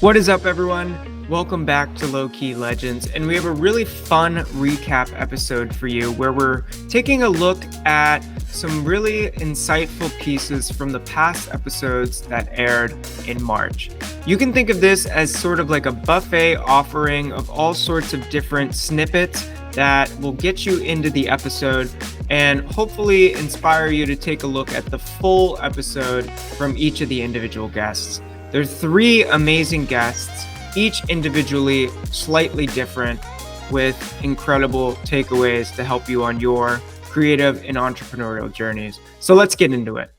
What is up, everyone? Welcome back to Low Key Legends, and we have a really fun recap episode for you where we're taking a look at some really insightful pieces from the past episodes that aired in March. You can think of this as sort of like a buffet offering of all sorts of different snippets that will get you into the episode and hopefully inspire you to take a look at the full episode from each of the individual guests. There are three amazing guests, each individually slightly different, with incredible takeaways to help you on your creative and entrepreneurial journeys. So let's get into it.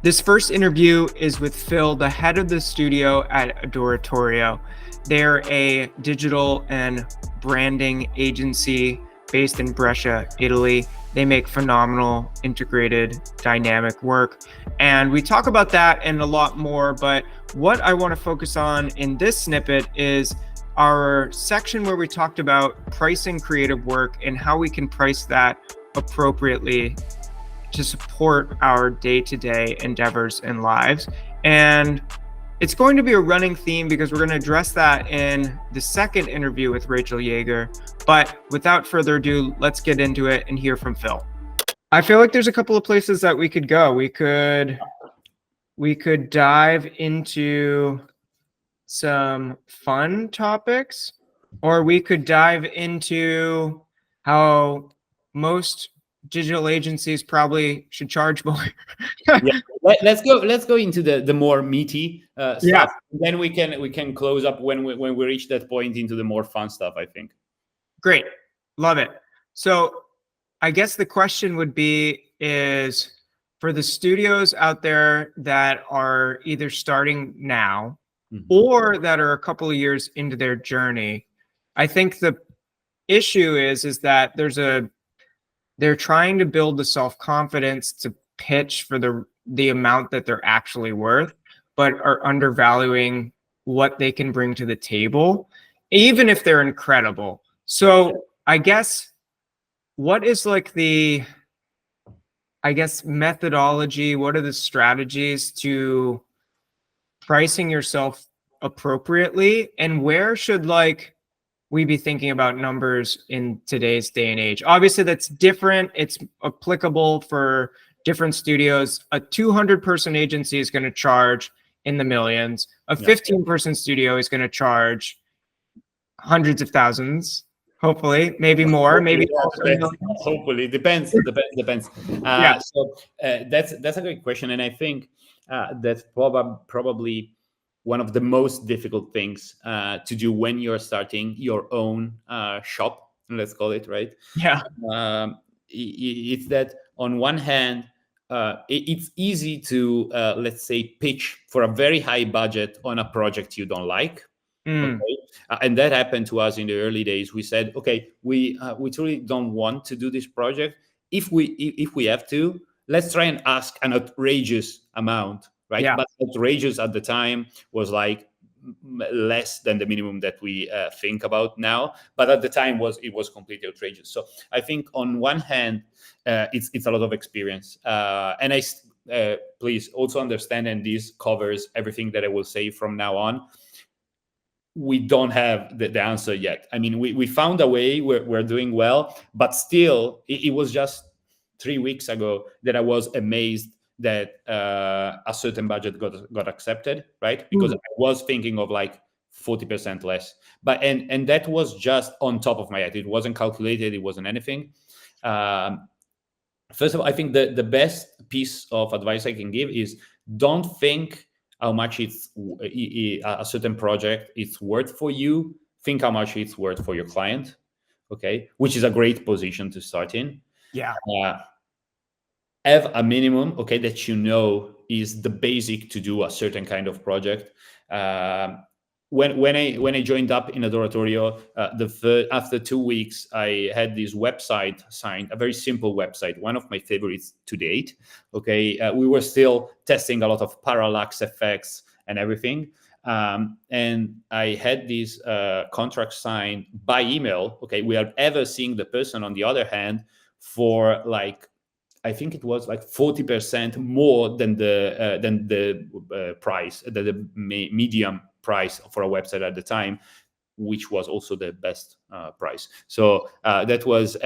This first interview is with Phil, the head of the studio at Adoratorio. They're a digital and branding agency based in Brescia, Italy. They make phenomenal, integrated, dynamic work. And we talk about that and a lot more, but what I want to focus on in this snippet is our section where we talked about pricing creative work and how we can price that appropriately to support our day-to-day endeavors and lives. And it's going to be a running theme because we're going to address that in the second interview with Rachael Yaeger. But without further ado, let's get into it and hear from Phil. I feel like there's a couple of places that we could go. We could dive into some fun topics, or we could dive into how most digital agencies probably should charge more. Yeah. Let's go into the more meaty stuff. Yeah. Then we can close up when we reach that point into the more fun stuff, I think. Great. Love it. So I guess the question would be is for the studios out there that are either starting now or that are a couple of years into their journey, I think the issue is that they're trying to build the self-confidence to pitch for the amount that they're actually worth, but are undervaluing what they can bring to the table, even if they're incredible. So I guess what is like the methodology, what are the strategies to pricing yourself appropriately, and where should we be thinking about numbers in today's day and age? Obviously that's different. It's applicable for different studios. A 200-person agency is going to charge in the millions. A 15-person studio is going to charge hundreds of thousands, hopefully, maybe more, maybe hopefully depends. Yeah. So that's a great question, and I think that's probably one of the most difficult things to do when you're starting your own shop, let's call it, right? Yeah. It's that on one hand, it's easy to, let's say, pitch for a very high budget on a project you don't like. Okay? And that happened to us in the early days. We said, okay, we truly don't want to do this project. If we have to, let's try and ask an outrageous amount. Right, Yeah. But outrageous at the time was like less than the minimum that we think about now. But at the time it was completely outrageous. So I think on one hand, it's a lot of experience, and please also understand, and this covers everything that I will say from now on. We don't have the answer yet. I mean, we found a way. We're doing well, but still, it was just 3 weeks ago that I was amazed that a certain budget got accepted, right? Because I was thinking of like 40% less, but and that was just on top of my head. It wasn't calculated. It wasn't anything. First of all, I think the best piece of advice I can give is don't think how much it's a certain project it's worth for you. Think how much it's worth for your client. Okay, which is a great position to start in. Yeah. Have a minimum, okay, that you know is the basic to do a certain kind of project. When I joined up in Adoratorio, after 2 weeks, I had this website signed, a very simple website, one of my favorites to date. Okay, we were still testing a lot of parallax effects and everything. And I had this contract signed by email. Okay, without ever seeing the person on the other hand for I think it was 40% more than the price, the medium price for a website at the time, which was also the best price. So that was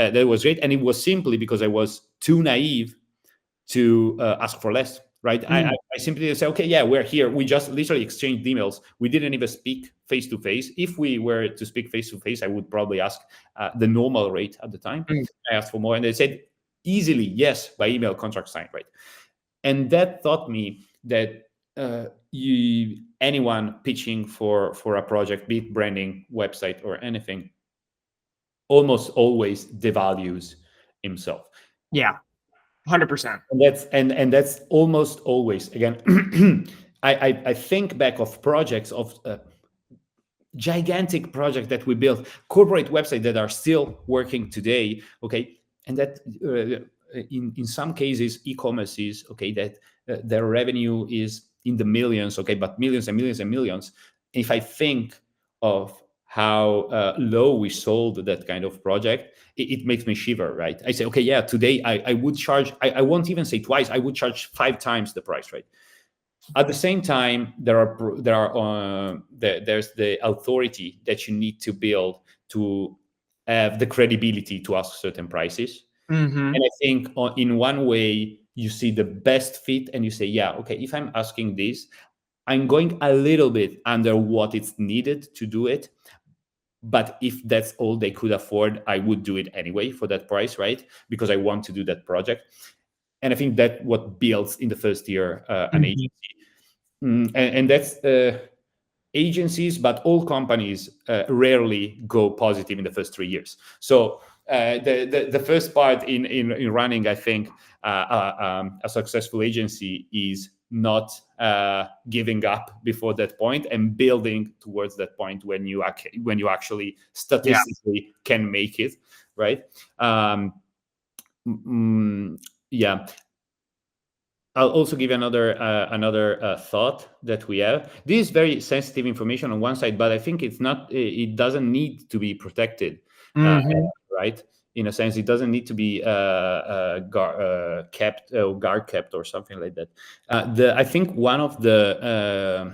great, and it was simply because I was too naive to ask for less. Right? I simply say, okay, yeah, we're here. We just literally exchanged emails. We didn't even speak face to face. If we were to speak face to face, I would probably ask the normal rate at the time. I asked for more, and they said easily yes by email, contract signed. Right? And that taught me that anyone pitching for a project, be it branding, website, or anything, almost always devalues himself. Yeah, 100%. And that's almost always, again, I think back of projects of gigantic projects that we built, corporate websites that are still working today, okay, and that in some cases e-commerce is okay, that their revenue is in the millions, okay, but millions and millions and millions. If I think of how low we sold that kind of project, it makes me shiver, right? I say, okay, yeah, today I would charge, I won't even say twice, I would charge 5 times the price, right? At the same time, there's the authority that you need to build to have the credibility to ask certain prices. And I think in one way, you see the best fit and you say, yeah, okay, if I'm asking this, I'm going a little bit under what it's needed to do it. But if that's all they could afford, I would do it anyway for that price, right? Because I want to do that project. And I think that what builds in the first year an agency. And that's agencies, but all companies rarely go positive in the first 3 years. So the first part in running, I think, a successful agency is not giving up before that point and building towards that point when you actually statistically can make it, right? Yeah. I'll also give another thought that we have. This is very sensitive information on one side, but I think it's not. It doesn't need to be protected, right? In a sense, it doesn't need to be kept or guard kept or something like that. I think one of the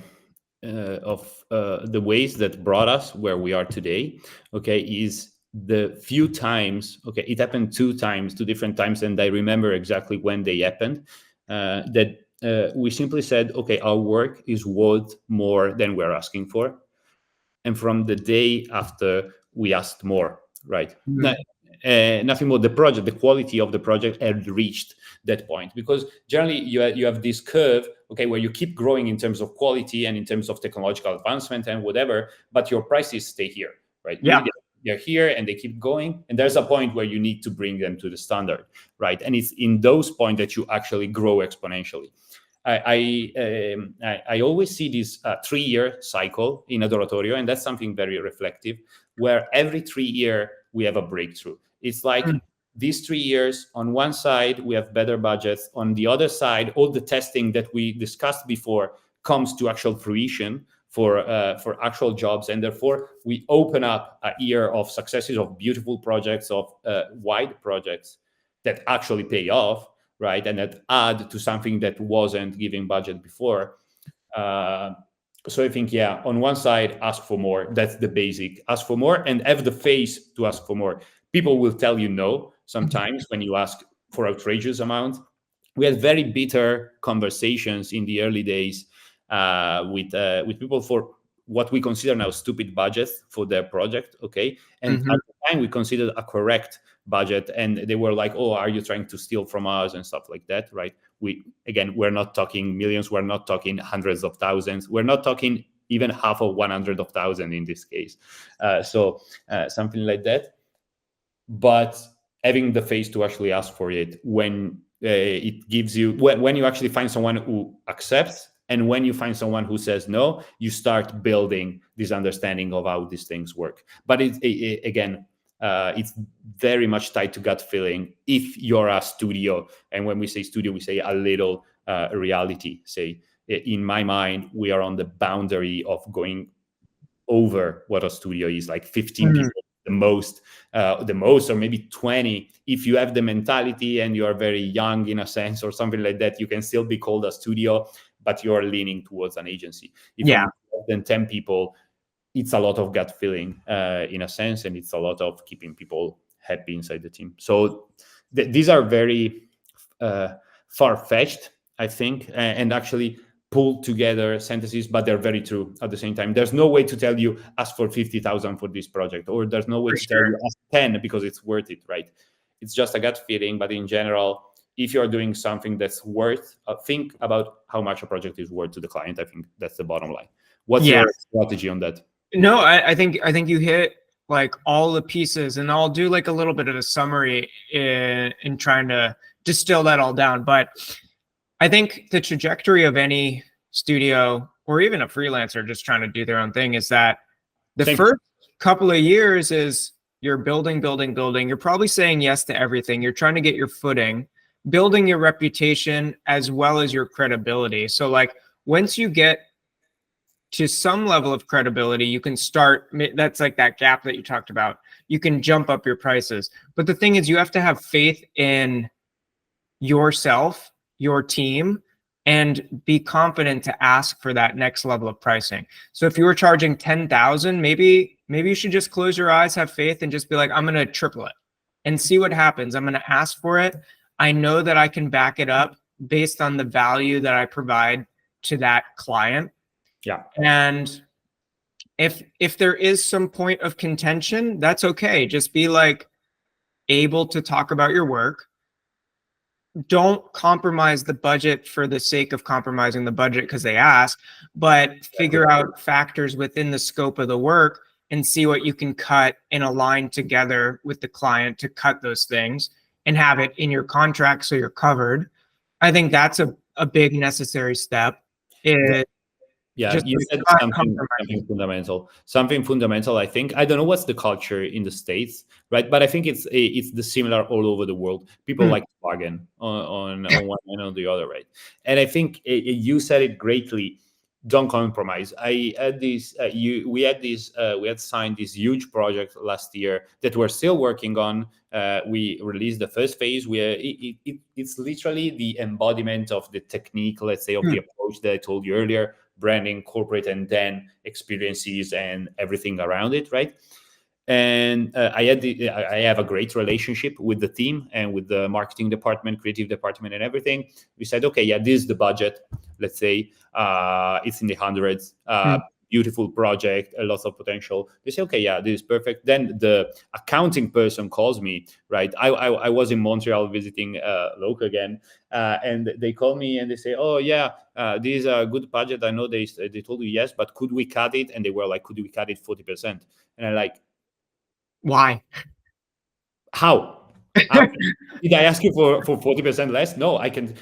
ways that brought us where we are today, okay, is the few times. Okay, it happened 2 times, 2 different times, and I remember exactly when they happened. That we simply said, okay, our work is worth more than we're asking for. And from the day after, we asked more, right? Nothing more. The quality of the project had reached that point, because generally you have this curve, okay, where you keep growing in terms of quality and in terms of technological advancement and whatever, but your prices stay here, right? Yeah. They're here and they keep going, and there's a point where you need to bring them to the standard, right? And it's in those points that you actually grow exponentially. I always see this 3-year cycle in Adoratorio, and that's something very reflective, where every 3 years we have a breakthrough. It's like these 3 years, on one side we have better budgets, on the other side all the testing that we discussed before comes to actual fruition for actual jobs, and therefore we open up a year of successes, of beautiful projects, of wide projects that actually pay off, right, and that add to something that wasn't giving budget before. So I think, yeah, on one side, ask for more. That's the basic. Ask for more and have the face to ask for more. People will tell you no sometimes when you ask for outrageous amount. We had very bitter conversations in the early days with people for what we consider now stupid budgets for their project, okay? And at the time, we considered a correct budget, and they were like, oh, are you trying to steal from us and stuff like that, right? We're not talking millions, we're not talking hundreds of thousands, we're not talking even half of 100,000 in this case. So something like that. But having the face to actually ask for it when it gives you, when you actually find someone who accepts, and when you find someone who says no, you start building this understanding of how these things work. But it's very much tied to gut feeling. If you're a studio, and when we say studio, we say a little reality. Say, in my mind, we are on the boundary of going over what a studio is, like 15 people, the most, or maybe 20. If you have the mentality and you are very young in a sense or something like that, you can still be called a studio, but you're leaning towards an agency. If you have less than 10 people, it's a lot of gut feeling in a sense, and it's a lot of keeping people happy inside the team. So these are very far-fetched, I think, and actually pulled together sentences, but they're very true at the same time. There's no way to tell you ask for 50,000 for this project, or there's no way For to tell you ask 10 because it's worth it, right? It's just a gut feeling. But in general, if you're doing something that's worth, think about how much a project is worth to the client. I think that's the bottom line. What's Yeah. your strategy on that? No, I think you hit like all the pieces, and I'll do like a little bit of a summary in trying to distill that all down. But I think the trajectory of any studio or even a freelancer just trying to do their own thing is that the Same. first couple of years is you're building. You're probably saying yes to everything. You're trying to get your footing, building your reputation as well as your credibility. So like once you get to some level of credibility, you can start, that's like that gap that you talked about. You can jump up your prices. But the thing is, you have to have faith in yourself, your team, and be confident to ask for that next level of pricing. So if you were charging 10,000, maybe you should just close your eyes, have faith, and just be like, I'm going to triple it and see what happens. I'm going to ask for it. I know that I can back it up based on the value that I provide to that client. Yeah. And if there is some point of contention, that's okay. Just be like able to talk about your work. Don't compromise the budget for the sake of compromising the budget because they ask, but figure out factors within the scope of the work and see what you can cut and align together with the client to cut those things and have it in your contract so you're covered. I think that's a big necessary step. Yeah, Just you like said not something compromising. fundamental. Something fundamental. I think I don't know what's the culture in the States, right? But I think it's the similar all over the world. People like to bargain on one and on the other, right? And I think you said it greatly. Don't compromise. I had this. We had signed this huge project last year that we're still working on. We released the first phase. It's literally the embodiment of the technique, let's say, of the approach that I told you earlier: branding, corporate, and then experiences and everything around it, right? And I have a great relationship with the team and with the marketing department, creative department, and everything. We said, okay, yeah, this is the budget. Let's say it's in the hundreds. Beautiful project, a lot of potential. They say, okay, yeah, this is perfect. Then the accounting person calls me, right? I was in Montreal visiting Loke again, and they call me and they say, oh yeah, this is a good budget. I know they told you yes, but could we cut it? And they were like, could we cut it 40%? And I'm like, Why? how? Did I ask you for 40% less? No, I can.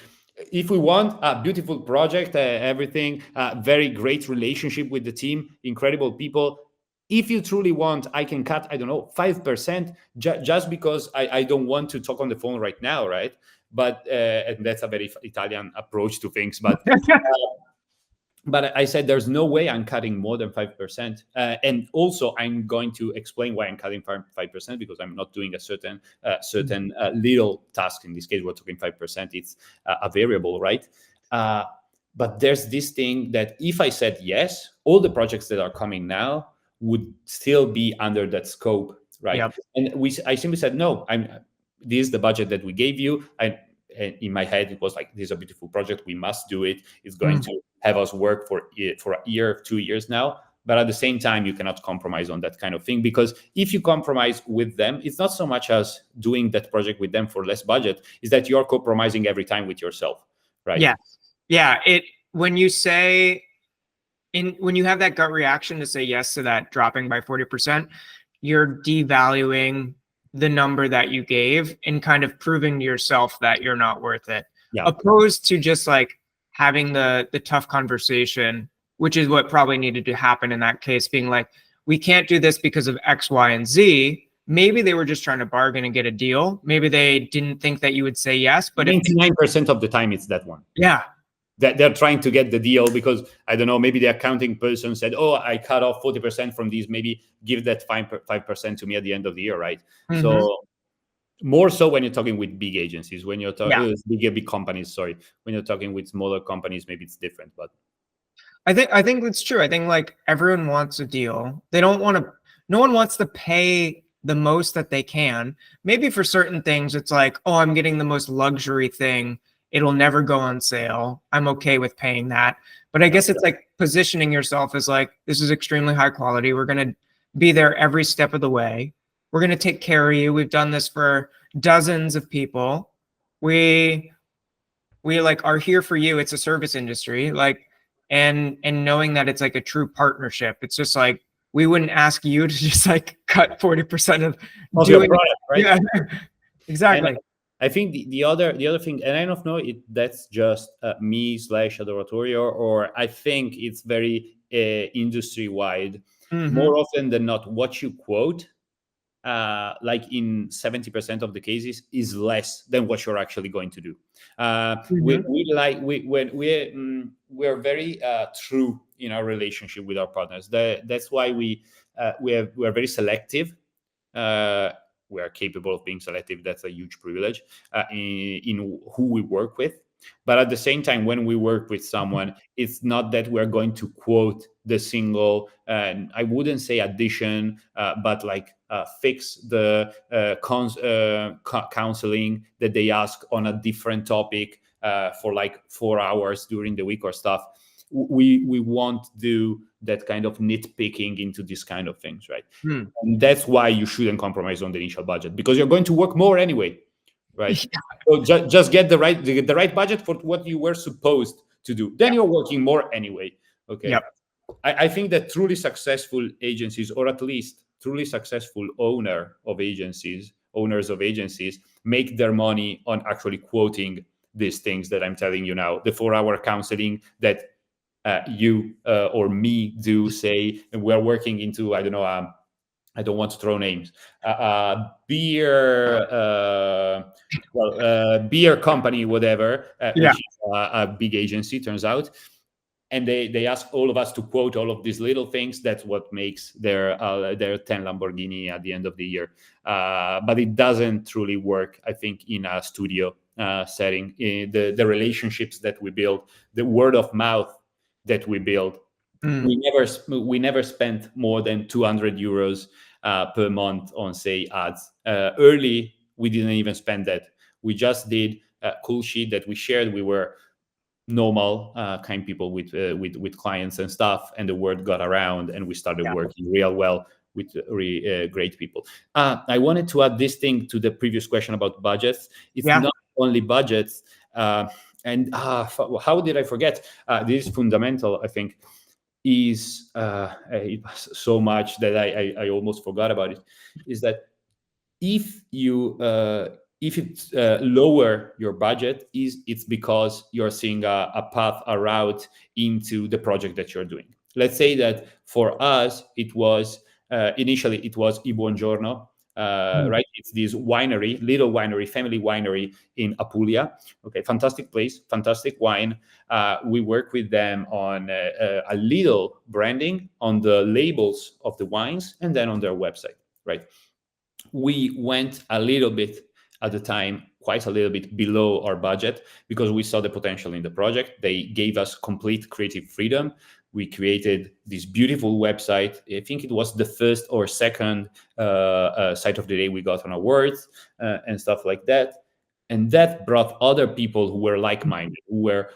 If we want a beautiful project, everything, very great relationship with the team, incredible people. If you truly want, I can cut, I don't know, 5% just because I don't want to talk on the phone right now, right? But and that's a very Italian approach to things. But I said there's no way I'm cutting more than 5%, and also I'm going to explain why I'm cutting 5% because I'm not doing a certain little task. In this case, we're talking 5%. It's a variable, right? But there's this thing that if I said yes, all the projects that are coming now would still be under that scope, right? Yep. And I simply said no. This is the budget that we gave you. In my head, it was like, this is a beautiful project. We must do it. It's going to have us work for a year, 2 years now. But at the same time, you cannot compromise on that kind of thing, because if you compromise with them, it's not so much as doing that project with them for less budget, is that you're compromising every time with yourself, right? Yeah. When you have that gut reaction to say yes to that dropping by 40%, you're devaluing the number that you gave and kind of proving to yourself that you're not worth it. Yeah. Opposed to just like having the tough conversation, which is what probably needed to happen in that case, being like, we can't do this because of X, Y, and Z. Maybe they were just trying to bargain and get a deal. Maybe they didn't think that you would say yes, but 99% of the time it's that one. Yeah. That they're trying to get the deal because, I don't know, maybe the accounting person said, oh, I cut off 40% from these, maybe give that 5% to me at the end of the year, right? So more so when you're talking with big agencies, when you're talking big companies, sorry. When you're talking with smaller companies, maybe it's different. But I think that's true. I think like everyone wants a deal. They don't want to, no one wants to pay the most that they can. Maybe for certain things, it's like, oh, I'm getting the most luxury thing. It'll never go on sale. I'm okay with paying that. But I guess it's like positioning yourself as like, this is extremely high quality. We're going to be there every step of the way. We're going to take care of you. We've done this for dozens of people. We like are here for you. It's a service industry. Like, and knowing that it's like a true partnership. It's just like we wouldn't ask you to just like cut 40% of Your doing product, right? yeah, And exactly. I think the other thing, and I don't know if that's just me slash adoratorio, or I think it's very industry wide. Hmm. More often than not, what you quote, like in 70% of the cases, is less than what you're actually going to do. Hmm. We're very true in our relationship with our partners. That's why we're very selective. Uh, we are capable of being selective. That's a huge privilege in who we work with. But at the same time, when we work with someone, it's not that we're going to quote the single, I wouldn't say addition, but like fix the counseling that they ask on a different topic for like 4 hours during the week or stuff. We won't do that kind of nitpicking into these kind of things, right? Hmm. And that's why you shouldn't compromise on the initial budget, because you're going to work more anyway, right? So just get the right budget for what you were supposed to do. Then you're working more anyway. Okay. Yep. I think that truly successful agencies, or at least truly successful owners of agencies, make their money on actually quoting these things that I'm telling you now. The 4-hour counseling that you or me do, say, and we're working into, I don't know, I don't want to throw names, beer company, whatever, Yeah. which is a big agency, turns out. And they ask all of us to quote all of these little things. That's what makes their 10 Lamborghini at the end of the year. But it doesn't truly work, I think, in a studio setting. The relationships that we build, the word of mouth that we build, Mm. we never spent more than 200 euros per month on, say, ads. Early, we didn't even spend that. We just did a cool sheet that we shared. We were normal, kind people with clients and stuff, and the word got around, and we started Yeah. working real well with great people. I wanted to add this thing to the previous question about budgets. It's Yeah. not only budgets. And how did I forget? This is fundamental, I think. Is it was so much that I almost forgot about it. Is that if you if it's lower your budget, it's because you're seeing a path, a route into the project that you're doing. Let's say that for us it was initially it was I Buongiorno, Mm. right? It's this winery, little winery, family winery in Apulia. Okay, fantastic place, fantastic wine. We work with them on a little branding on the labels of the wines and then on their website, right? We went a little bit at the time, quite a little bit below our budget, because we saw the potential in the project. They gave us complete creative freedom. We created this beautiful website. I think it was the first or second site of the day we got on awards and stuff like that. And that brought other people who were like-minded, who were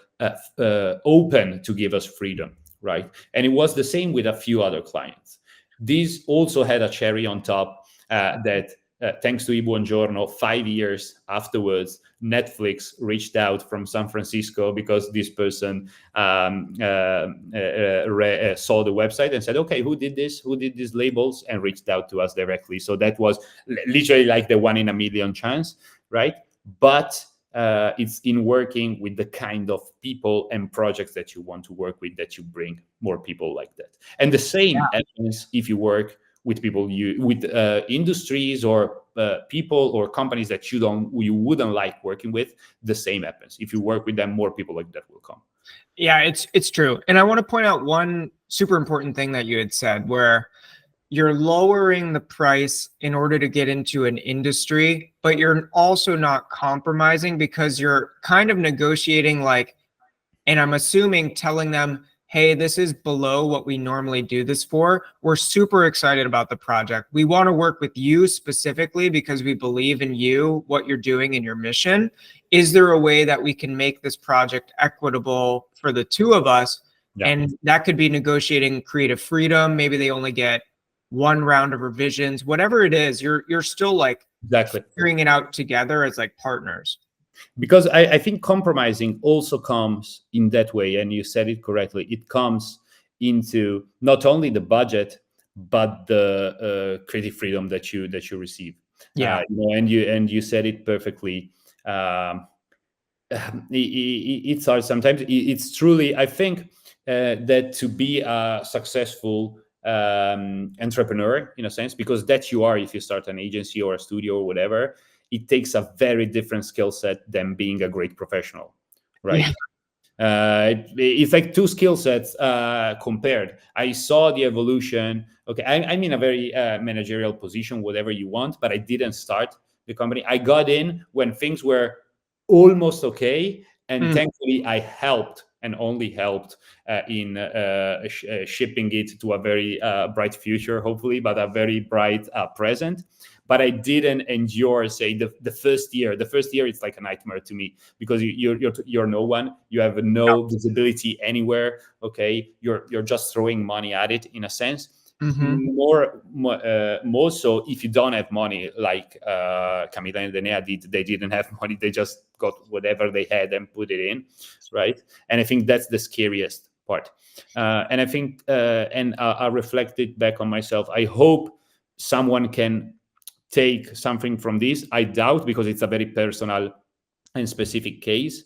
open to give us freedom, right? And it was the same with a few other clients. This also had a cherry on top, that thanks to I Buongiorno, 5 years afterwards, Netflix reached out from San Francisco because this person saw the website and said, okay, who did this? Who did these labels? And reached out to us directly. So that was literally like the 1 in a million chance, right? But it's in working with the kind of people and projects that you want to work with that you bring more people like that. And the same happens if you work with people with industries or people or companies that you wouldn't like working with. The same happens if you work with them. More people like that will come. Yeah, it's true. And I want to point out one super important thing that you had said, where you're lowering the price in order to get into an industry, but you're also not compromising, because you're kind of negotiating, like, and I'm assuming telling them, hey, this is below what we normally do this for. We're super excited about the project. We want to work with you specifically because we believe in you, what you're doing, and your mission. Is there a way that we can make this project equitable for the two of us? Yeah. And that could be negotiating creative freedom. Maybe they only get one round of revisions, whatever it is, you're still like Exactly. figuring it out together as like partners. Because I think compromising also comes in that way, and you said it correctly. It comes into not only the budget but the creative freedom that you receive. Yeah. And you said it perfectly. It's hard sometimes. It's truly, I think, that to be a successful entrepreneur, in a sense, because that you are, if you start an agency or a studio or whatever, it takes a very different skill set than being a great professional, right? Yeah. It's like two skill sets compared. I saw the evolution. Okay, I'm in a very managerial position, whatever you want, but I didn't start the company. I got in when things were almost okay, and thankfully I helped, and only helped in shipping it to a very bright future, hopefully, but a very bright present. But I didn't endure, say, the first year. The first year, it's like a nightmare to me, because you're no one. You have no visibility anywhere. Okay, you're just throwing money at it, in a sense. More so if you don't have money, like Camila and Denea did. They didn't have money. They just got whatever they had and put it in, right? And I think that's the scariest part. And I think, and I reflected back on myself. I hope someone can take something from this. I doubt, because it's a very personal and specific case.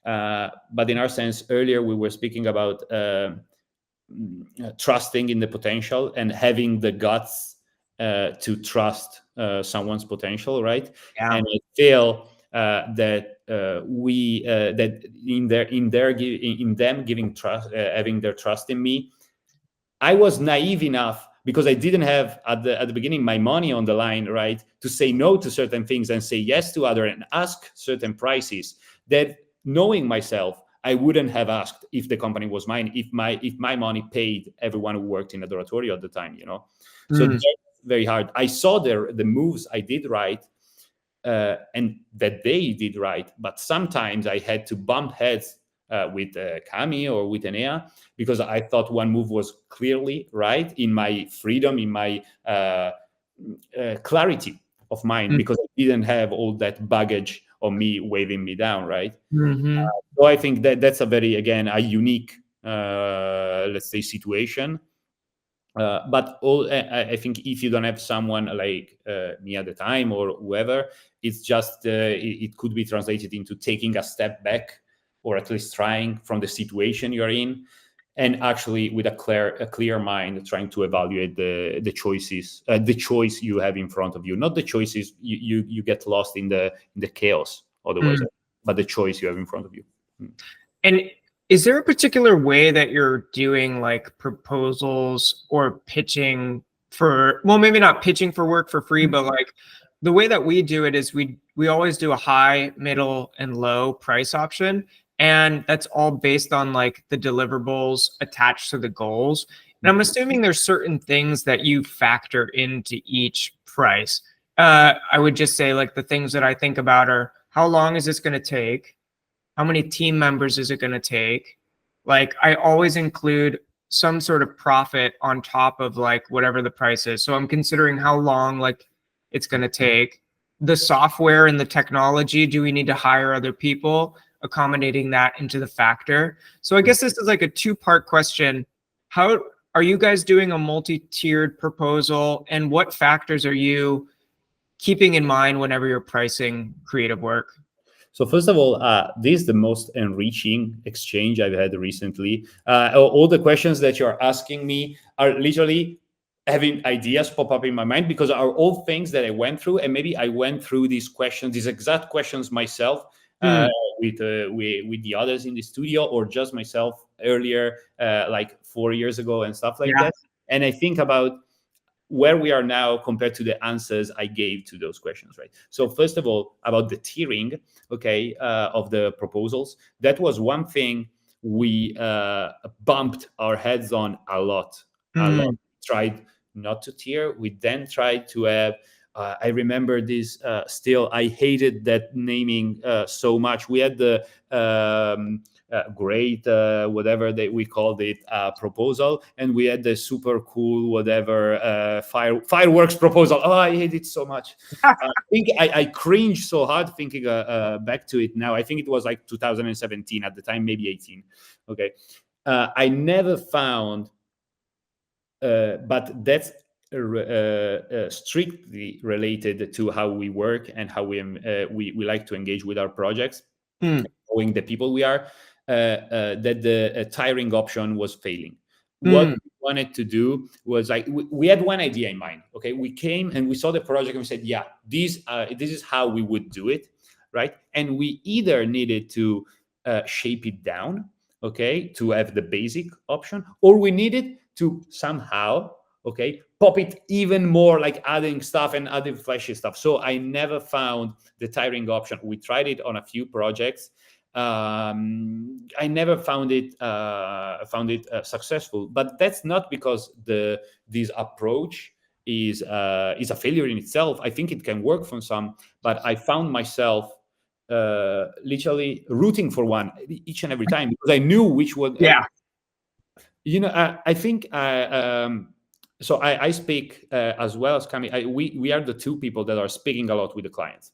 But in our sense, earlier we were speaking about trusting in the potential and having the guts to trust someone's potential, right? Yeah. And I feel that we that in them giving trust, having their trust in me, I was naive enough, because I didn't have at the beginning my money on the line, right, to say no to certain things and say yes to other, and ask certain prices that, knowing myself, I wouldn't have asked if the company was mine, if my money paid everyone who worked in Adoratorio at the time, So that's very hard. I saw the moves I did right, and that they did right, but sometimes I had to bump heads with Cami or with Enea, because I thought one move was clearly right, in my freedom, in my clarity of mind, because I didn't have all that baggage of me waving me down, right? So I think that's a very, again, a unique, let's say, situation. But I think if you don't have someone like me at the time, or whoever, it's just it could be translated into taking a step back, or at least trying from the situation you're in, and actually with a clear mind, trying to evaluate the choices, the choice you have in front of you, not the choices you get lost in the chaos otherwise, but the choice you have in front of you. And is there a particular way that you're doing like proposals or pitching for, well, maybe not pitching for work for free, but like the way that we do it is we always do a high, middle, and low price option. And that's all based on like the deliverables attached to the goals. And I'm assuming there's certain things that you factor into each price. I would just say like the things that I think about are, how long is this going to take? How many team members is it going to take? Like I always include some sort of profit on top of like whatever the price is. So I'm considering how long like it's going to take, the software and the technology. Do we need to hire other people? Accommodating that into the factor. So I guess this is like a two-part question. How are you guys doing a multi-tiered proposal, and what factors are you keeping in mind whenever you're pricing creative work? So first of all, this is the most enriching exchange I've had recently. All the questions that you're asking me are literally having ideas pop up in my mind, because are all things that I went through, and maybe I went through these questions, these exact questions myself, with the others in the studio, or just myself earlier, like 4 years ago and stuff like that. And I think about where we are now compared to the answers I gave to those questions, right? So first of all, about the tiering, okay, of the proposals, that was one thing we bumped our heads on a lot. Tried not to tear. We then tried to have. I remember this still. I hated that naming so much. We had the great whatever we called it proposal, and we had the super cool whatever fireworks proposal. Oh, I hate it so much. I think I cringe so hard thinking back to it now. I think it was like 2017 at the time, maybe 18. Okay, I never found, but that's strictly related to how we work and how we like to engage with our projects, knowing the people we are. That the tiring option was failing. What we wanted to do was like we had one idea in mind. Okay, we came and we saw the project and we said, yeah, this is how we would do it, right? And we either needed to shape it down, okay, to have the basic option, or we needed to somehow, okay, pop it even more, like adding stuff and adding flashy stuff. So I never found the tiring option. We tried it on a few projects. I never found it successful, but that's not because this approach is a failure in itself. I think it can work for some, but I found myself literally rooting for one each and every time because I knew which one. Yeah. I think so. I speak as well as Cami. We are the two people that are speaking a lot with the clients.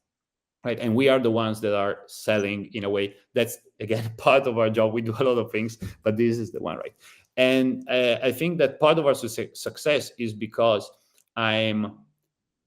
Right. And we are the ones that are selling in a way that's, again, part of our job. We do a lot of things, but this is the one, right? And I think that part of our success is because I'm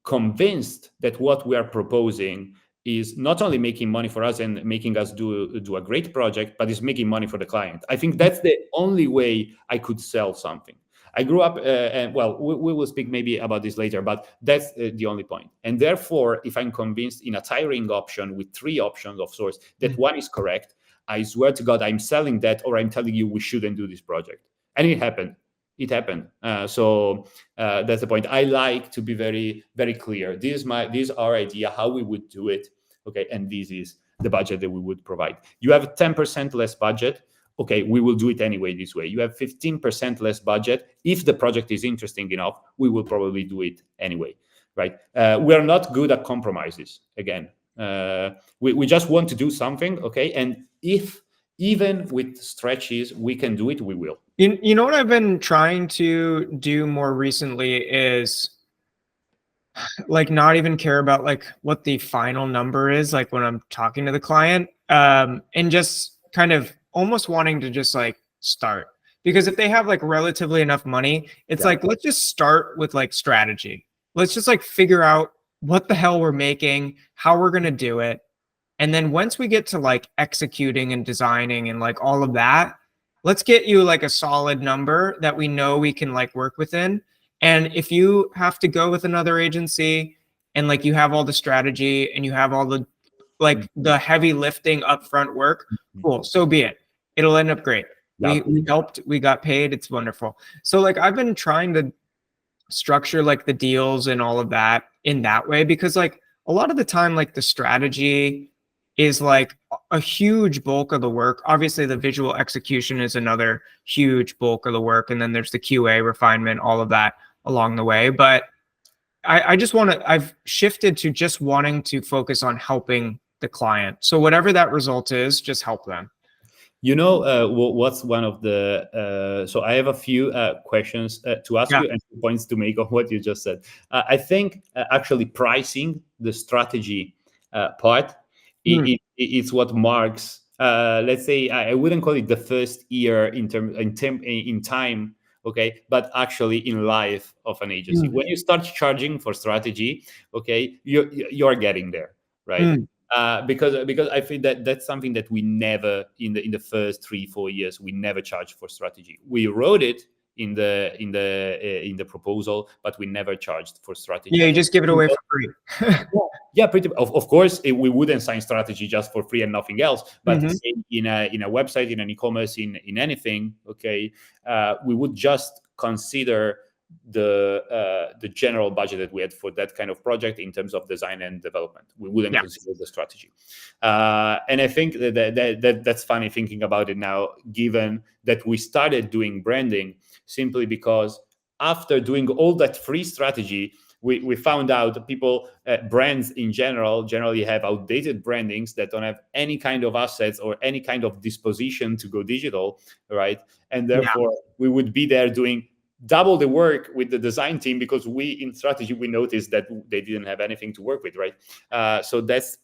convinced that what we are proposing is not only making money for us and making us do a great project, but is making money for the client. I think that's the only way I could sell something. I grew up, and well, we will speak maybe about this later, but that's the only point. And therefore, if I'm convinced in a tiring option with 3 options of sorts that one is correct, I swear to God, I'm selling that, or I'm telling you we shouldn't do this project. And it happened. It happened. So that's the point. I like to be very, very clear. This is our idea, how we would do it. Okay, and this is the budget that we would provide. You have 10% less budget. Okay, we will do it anyway this way. You have 15% less budget. If the project is interesting enough, we will probably do it anyway, right? We're not good at compromises. Again, we just want to do something, okay? And if even with stretches we can do it, we will. You know what I've been trying to do more recently is like not even care about like what the final number is, like when I'm talking to the client, and just kind of almost wanting to just like start, because if they have like relatively enough money, it's like, let's just start with like strategy. Let's just like figure out what the hell we're making, how we're going to do it. And then once we get to like executing and designing and like all of that, let's get you like a solid number that we know we can like work within. And if you have to go with another agency and like you have all the strategy and you have all the like the heavy lifting upfront work, cool, so be it. It'll end up great. We helped, we got paid, it's wonderful. So like I've been trying to structure like the deals and all of that in that way, because like a lot of the time like the strategy is like a huge bulk of the work. Obviously the visual execution is another huge bulk of the work, and then there's the QA refinement, all of that along the way. But I just want to, I've shifted to just wanting to focus on helping the client. So whatever that result is, just help them. You know, what's one of the, so I have a few questions to ask you and points to make on what you just said. I think actually pricing the strategy part, it's what marks, let's say, I wouldn't call it the first year in time, okay, but actually in life of an agency. When you start charging for strategy, okay, you're getting there, right? Because I think that that's something that we never in the first 3-4 years, we never charged for strategy. We wrote it in the proposal, but we never charged for strategy. Yeah, you just give it away for free. Yeah, pretty. Of course, we wouldn't sign strategy just for free and nothing else. But in a website, in an e-commerce, in anything, okay, we would just consider the general budget that we had for that kind of project in terms of design and development. We wouldn't consider the strategy. And I think that's funny thinking about it now, given that we started doing branding simply because after doing all that free strategy, we found out that people, brands in generally have outdated brandings that don't have any kind of assets or any kind of disposition to go digital, right? And therefore, we would be there doing double the work with the design team because we, in strategy, we noticed that they didn't have anything to work with, right? So that's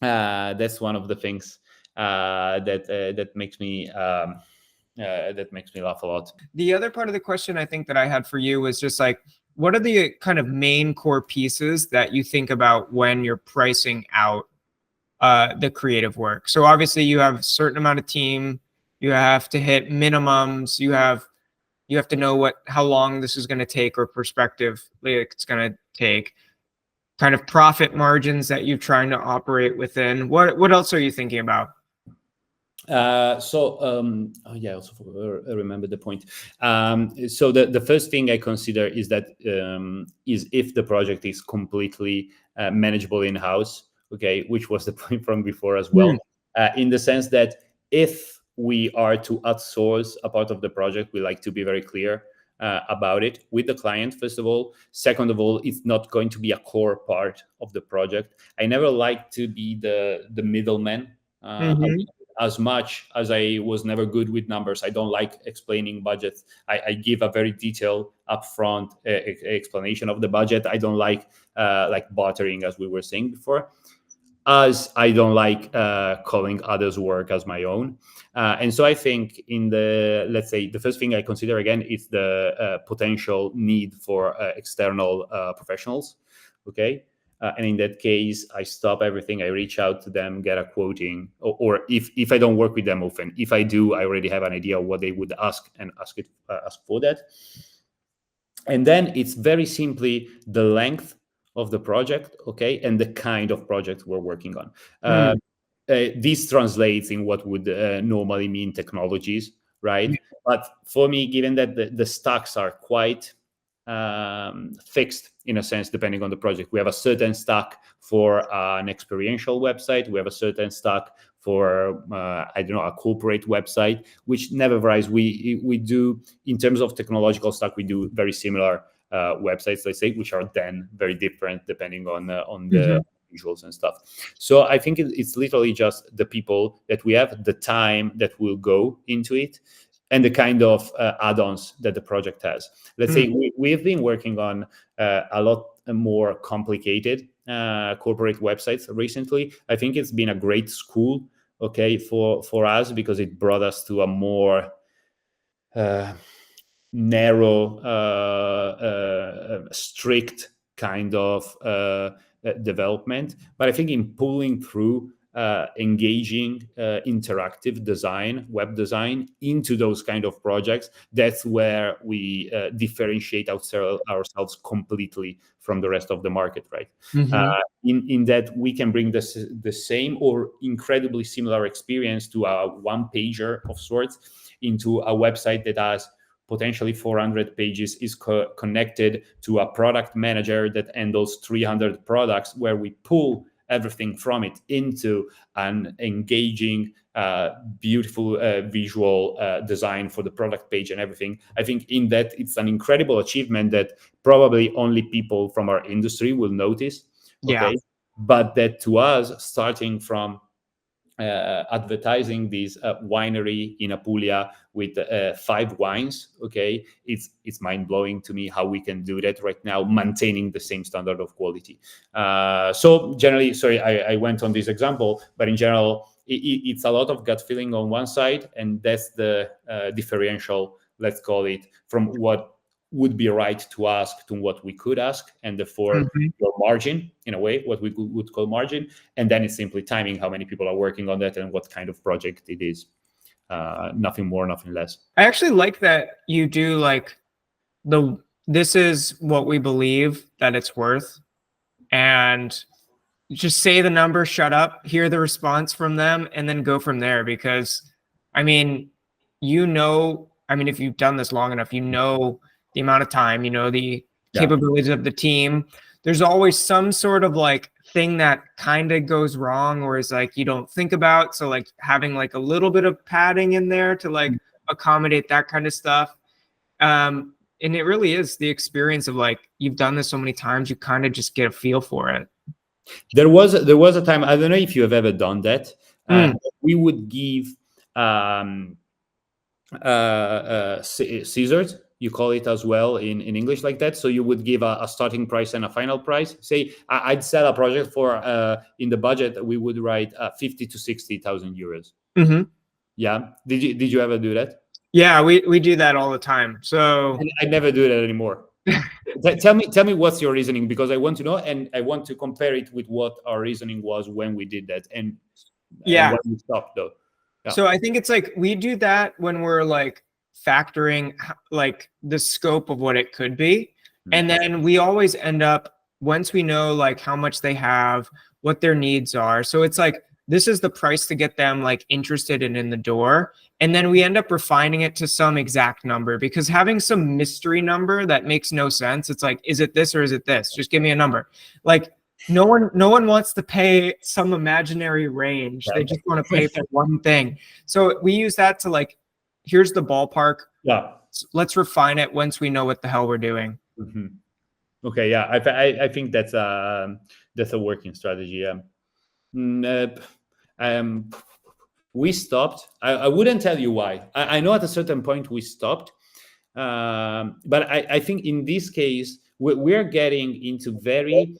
one of the things that makes me laugh a lot. The other part of the question I think that I had for you was just like, what are the kind of main core pieces that you think about when you're pricing out the creative work? So obviously you have a certain amount of team, you have to hit minimums, you have to know how long this is going to take or perspectively it's going to take, kind of profit margins that you're trying to operate within. What else are you thinking about? I also remember the point. So the first thing I consider is that is if the project is completely manageable in-house, okay, which was the point from before as well, in the sense that if we are to outsource a part of the project, we like to be very clear about it with the client, first of all. Second of all, it's not going to be a core part of the project. I never like to be the middleman. As much as I was never good with numbers, I don't like explaining budgets. I give a very detailed upfront explanation of the budget. I don't like bartering, as we were saying before, as I don't like calling others' work as my own. And so I think let's say the first thing I consider again is the potential need for external professionals. Okay. And in that case, I stop everything. I reach out to them, get a quoting, or if I don't work with them often, if I do, I already have an idea of what they would ask and ask for that. And then it's very simply the length of the project, okay, and the kind of project we're working on. This translates in what would normally mean technologies, right? But for me, given that the stacks are quite fixed in a sense, depending on the project. We have a certain stack for an experiential website. We have a certain stack for, a corporate website, which never varies. We do, in terms of technological stack, we do very similar websites, let's say, which are then very different depending on the visuals and stuff. So I think it's literally just the people that we have, the time that will go into it, and the kind of add-ons that the project has. Let's say we've been working on a lot more complicated corporate websites recently. I think it's been a great school, okay, for us, because it brought us to a more narrow, strict kind of development. But I think in pulling through engaging interactive design, web design into those kind of projects, that's where we differentiate ourselves completely from the rest of the market, right? In that we can bring the same or incredibly similar experience to a one-pager of sorts into a website that has potentially 400 pages, is connected to a product manager that handles 300 products, where we pull everything from it into an engaging, beautiful visual design for the product page and everything. I think in that it's an incredible achievement that probably only people from our industry will notice. Okay, but that to us, starting from advertising this winery in Apulia with 5 wines, okay, it's mind-blowing to me how we can do that right now, maintaining the same standard of quality. So generally, sorry, I went on this example, but in general, it's a lot of gut feeling on one side, and that's the differential, let's call it, from what would be right to ask to what we could ask, and therefore your margin, in a way, what we would call margin. And then it's simply timing how many people are working on that and what kind of project it is. Nothing more, nothing less. I actually like that you do like this is what we believe that it's worth, and just say the number, shut up, hear the response from them, and then go from there. Because I mean, if you've done this long enough, the amount of time, the capabilities of the team. There's always some sort of like thing that kind of goes wrong or is like you don't think about. So like having like a little bit of padding in there to like accommodate that kind of stuff. And it really is the experience of like you've done this so many times, you kind of just get a feel for it. There was a time, I don't know if you have ever done that. We would give scissors, you call it as well in English like that. So you would give a starting price and a final price. Say I'd sell a project for in the budget we would write 50 to 60,000 euros. Yeah. Did you ever do that? Yeah, we do that all the time. So I never do that anymore. Tell me what's your reasoning, because I want to know, and I want to compare it with what our reasoning was when we did that, and when we stopped though. Yeah. So I think it's like we do that when we're like factoring like the scope of what it could be. And then we always end up, once we know like how much they have, what their needs are. So it's like, this is the price to get them like interested and in the door. And then we end up refining it to some exact number, because having some mystery number that makes no sense. It's like, is it this or is it this? Just give me a number. Like no one wants to pay some imaginary range. They just want to pay for one thing. So we use that to like, here's the ballpark. Yeah. Let's refine it once we know what the hell we're doing. Okay. Yeah. I think that's a working strategy. We stopped. I wouldn't tell you why. I know at a certain point we stopped. But I think in this case, we're getting into very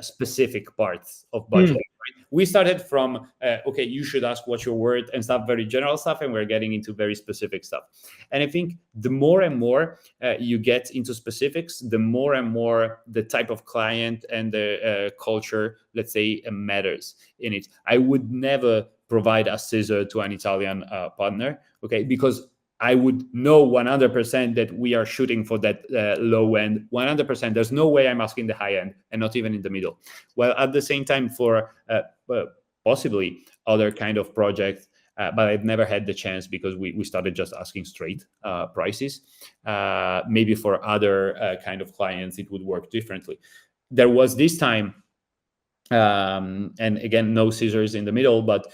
specific parts of budget. Right? We started from, okay, you should ask what you're worth and stuff, very general stuff, and we're getting into very specific stuff. And I think the more and more you get into specifics, the more and more the type of client and the culture, let's say, matters in it. I would never provide a scissor to an Italian partner, okay, because I would know 100% that we are shooting for that low end, 100%. There's no way I'm asking the high end, and not even in the middle. Well, at the same time, for possibly other kind of projects, but I've never had the chance because we started just asking straight prices. Maybe for other kind of clients, it would work differently. There was this time, and again, no scissors in the middle, but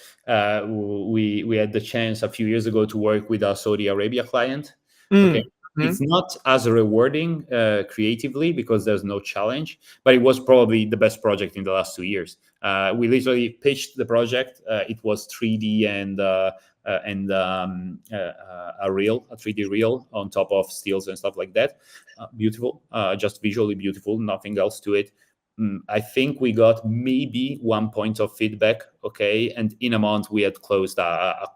we had the chance a few years ago to work with a Saudi Arabia client. Okay, it's not as rewarding creatively because there's no challenge, but it was probably the best project in the last 2 years. We literally pitched the project. It was 3D and a 3D reel on top of steels and stuff like that. Beautiful, just visually beautiful, nothing else to it. I think we got maybe 1 point of feedback, okay, and in a month we had closed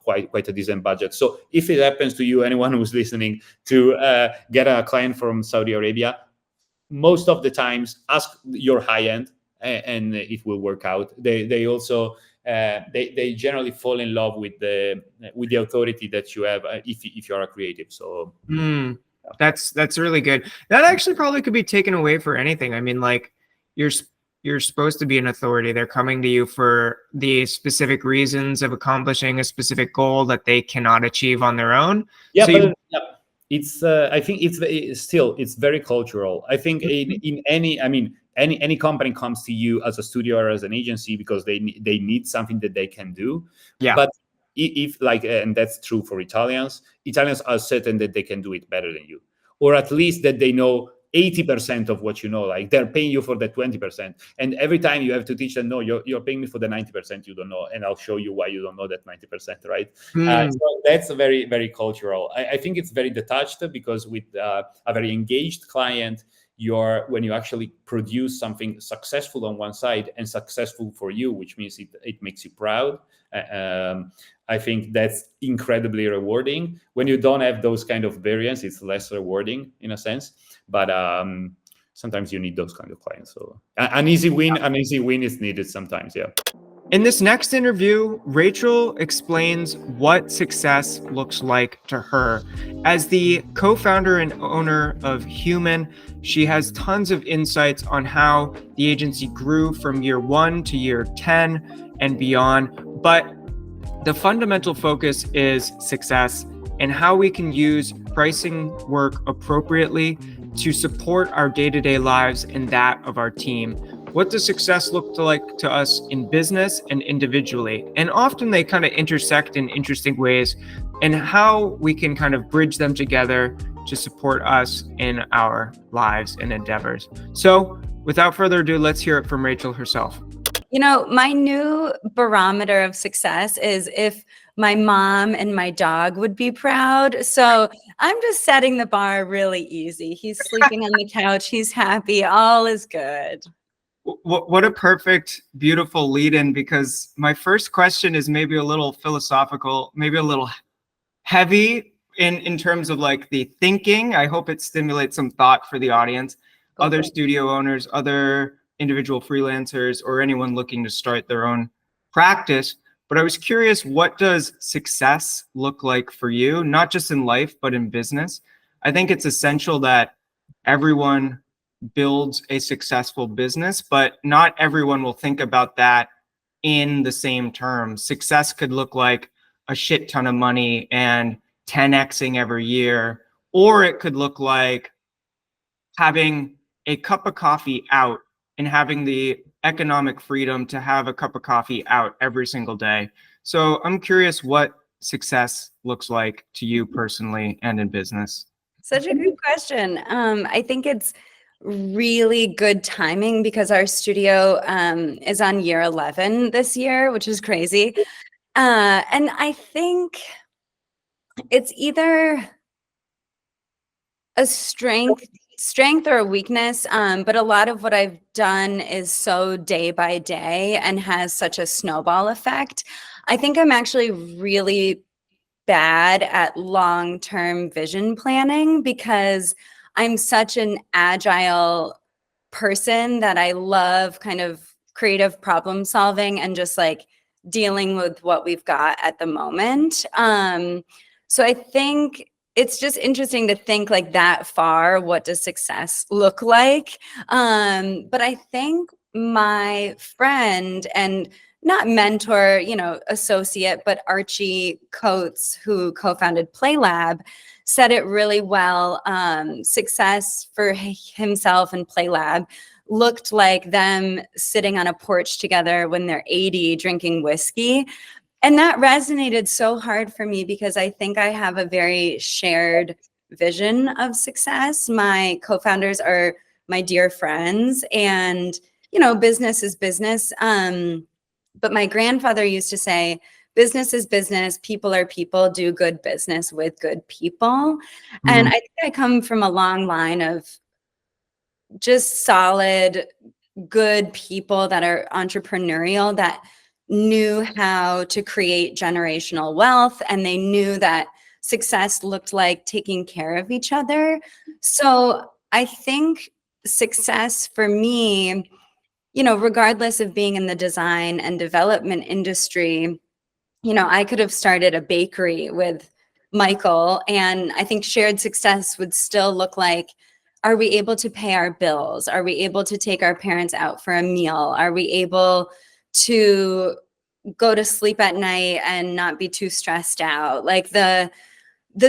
quite a decent budget. So if it happens to you, anyone who's listening, to get a client from Saudi Arabia, most of the times ask your high end, and it will work out. They also they generally fall in love with the authority that you have if you're a creative. So that's really good. That actually probably could be taken away for anything. I mean, like, you're supposed to be an authority. They're coming to you for the specific reasons of accomplishing a specific goal that they cannot achieve on their own. Yeah, so it's I think it's very cultural. I think in any company comes to you as a studio or as an agency because they need something that they can do. Yeah. But if like, and that's true for Italians are certain that they can do it better than you, or at least that they know 80% of what you know. Like, they're paying you for the 20%, and every time you have to teach them, no, you're paying me for the 90% you don't know, and I'll show you why you don't know that 90%, right? So that's very, very cultural. I think it's very detached, because with a very engaged client, when you actually produce something successful on one side and successful for you, which means it makes you proud. I think that's incredibly rewarding. When you don't have those kind of variants, it's less rewarding in a sense. But sometimes you need those kind of clients. So an easy win is needed sometimes. Yeah. In this next interview, Rachael explains what success looks like to her. As the co-founder and owner of Human, she has tons of insights on how the agency grew from year 1 to year 10 and beyond. But the fundamental focus is success and how we can use pricing work appropriately to support our day-to-day lives and that of our team? What does success look like to us in business and individually? And often they kind of intersect in interesting ways, and how we can kind of bridge them together to support us in our lives and endeavors. So without further ado, let's hear it from Rachael herself. You know, my new barometer of success is if my mom and my dog would be proud. So I'm just setting the bar really easy. He's sleeping on the couch. He's happy. All is good. What a perfect, beautiful lead in, because my first question is maybe a little philosophical, maybe a little heavy in terms of like the thinking. I hope it stimulates some thought for the audience, other studio owners, other individual freelancers, or anyone looking to start their own practice. But I was curious, what does success look like for you, not just in life, but in business? I think it's essential that everyone builds a successful business, but not everyone will think about that in the same terms. Success could look like a shit ton of money and 10xing every year, or it could look like having a cup of coffee out and having the economic freedom to have a cup of coffee out every single day. So I'm curious what success looks like to you personally and in business. Such a good question. I think it's really good timing because our studio is on year 11 this year, which is crazy. And I think it's either a strength or a weakness, but a lot of what I've done is so day by day and has such a snowball effect. I think I'm actually really bad at long-term vision planning because I'm such an agile person that I love kind of creative problem solving and just like dealing with what we've got at the moment. So I think it's just interesting to think like that far, what does success look like? But I think my friend and not mentor, you know, associate, but Archie Coates, who co-founded PlayLab, said it really well. Success for himself and PlayLab looked like them sitting on a porch together when they're 80, drinking whiskey. And that resonated so hard for me because I think I have a very shared vision of success. My co-founders are my dear friends, and, you know, business is business. But my grandfather used to say, business is business, people are people, do good business with good people. And I think I come from a long line of just solid, good people that are entrepreneurial, that knew how to create generational wealth, and they knew that success looked like taking care of each other. So I think success for me, you know, regardless of being in the design and development industry, you know, I could have started a bakery with Michael, and I think shared success would still look like, are we able to pay our bills? Are we able to take our parents out for a meal? Are we able to go to sleep at night and not be too stressed out? Like the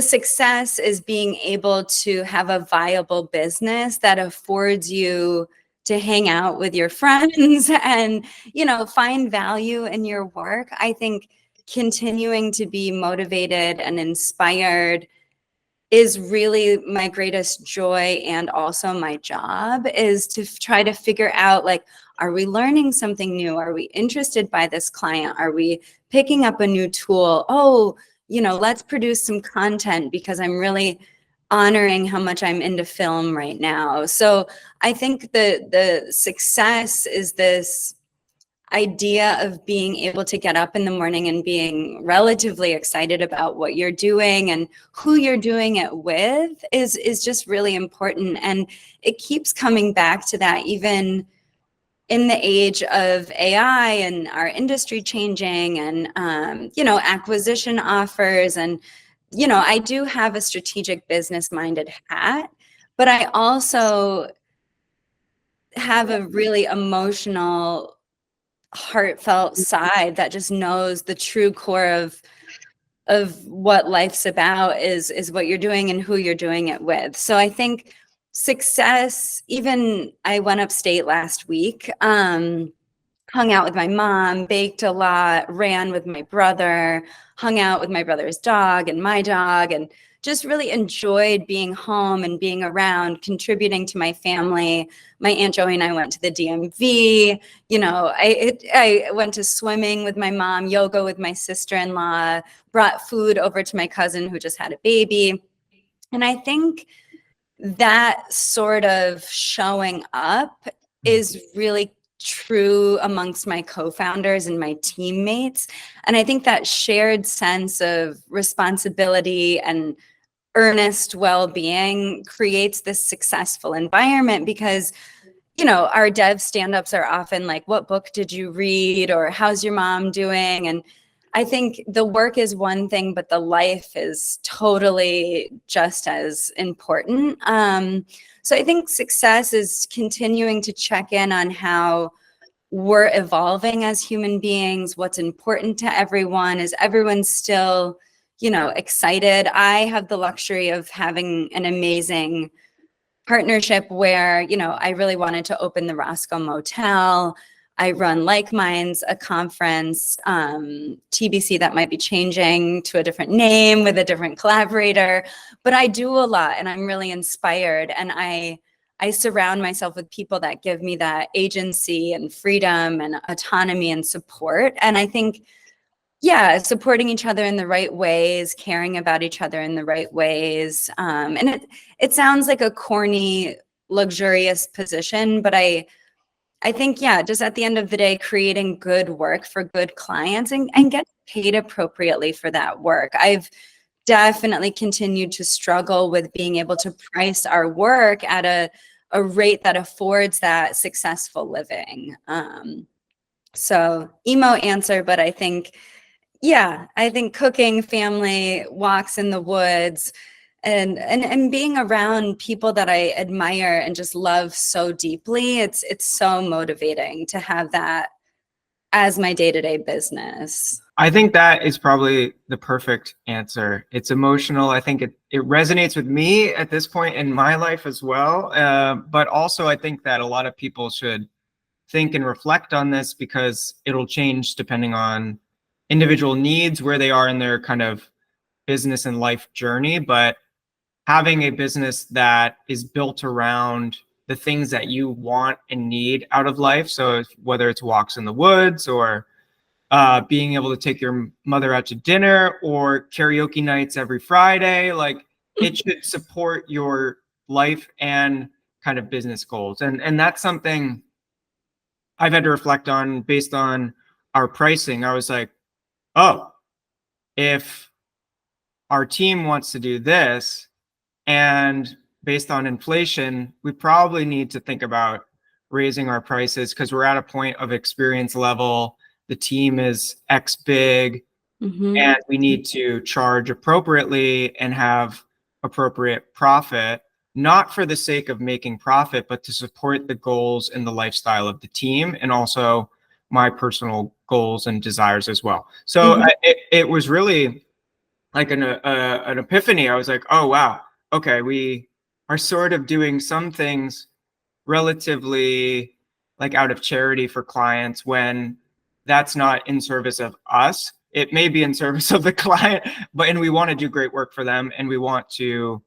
success is being able to have a viable business that affords you to hang out with your friends and, you know, find value in your work. I think continuing to be motivated and inspired is really my greatest joy, and also my job is to try to figure out, like, are we learning something new? Are we interested by this client? Are we picking up a new tool? Oh, you know, let's produce some content because I'm really honoring how much I'm into film right now. So I think the success is this idea of being able to get up in the morning and being relatively excited about what you're doing and who you're doing it with is just really important. And it keeps coming back to that, even in the age of AI and our industry changing and, you know, acquisition offers. And, you know, I do have a strategic business-minded hat, but I also have a really emotional, heartfelt side that just knows the true core of what life's about is what you're doing and who you're doing it with. So I think success, even I went upstate last week, hung out with my mom, baked a lot, ran with my brother, hung out with my brother's dog and my dog, and just really enjoyed being home and being around, contributing to my family. My Aunt Joey and I went to the DMV. You know, I went to swimming with my mom, yoga with my sister-in-law, brought food over to my cousin who just had a baby. And I think that sort of showing up is really true amongst my co-founders and my teammates. And I think that shared sense of responsibility and earnest well-being creates this successful environment, because you know, our dev stand-ups are often like, what book did you read, or how's your mom doing? And I think the work is one thing, but the life is totally just as important. So I think success is continuing to check in on how we're evolving as human beings, what's important to everyone. Is everyone still, you know, excited? I have the luxury of having an amazing partnership where, you know, I really wanted to open the Roscoe Motel. I run Like Minds, a conference, TBC that might be changing to a different name with a different collaborator, but I do a lot and I'm really inspired. And I surround myself with people that give me that agency and freedom and autonomy and support. And I think, yeah, supporting each other in the right ways, caring about each other in the right ways. And it sounds like a corny, luxurious position, but I think, yeah, just at the end of the day, creating good work for good clients and get paid appropriately for that work. I've definitely continued to struggle with being able to price our work at a rate that affords that successful living. So emo answer, but I think, yeah, I think cooking, family, walks in the woods, and being around people that I admire and just love so deeply, it's so motivating to have that as my day-to-day business. I think that is probably the perfect answer. It's emotional. I think it resonates with me at this point in my life as well. But also I think that a lot of people should think and reflect on this, because it'll change depending on individual needs, where they are in their kind of business and life journey. But having a business that is built around the things that you want and need out of life, so whether it's walks in the woods, or being able to take your mother out to dinner, or karaoke nights every Friday, like it should support your life and kind of business goals. And that's something I've had to reflect on based on our pricing. I was like, oh, if our team wants to do this, and based on inflation, we probably need to think about raising our prices, because we're at a point of experience level. The team is X big, and we need to charge appropriately and have appropriate profit, not for the sake of making profit, but to support the goals and the lifestyle of the team, and also my personal goals and desires as well. So it was really like an epiphany. I was like, oh, wow. Okay, we are sort of doing some things relatively like out of charity for clients, when that's not in service of us. It may be in service of the client, and we want to do great work for them, and we want to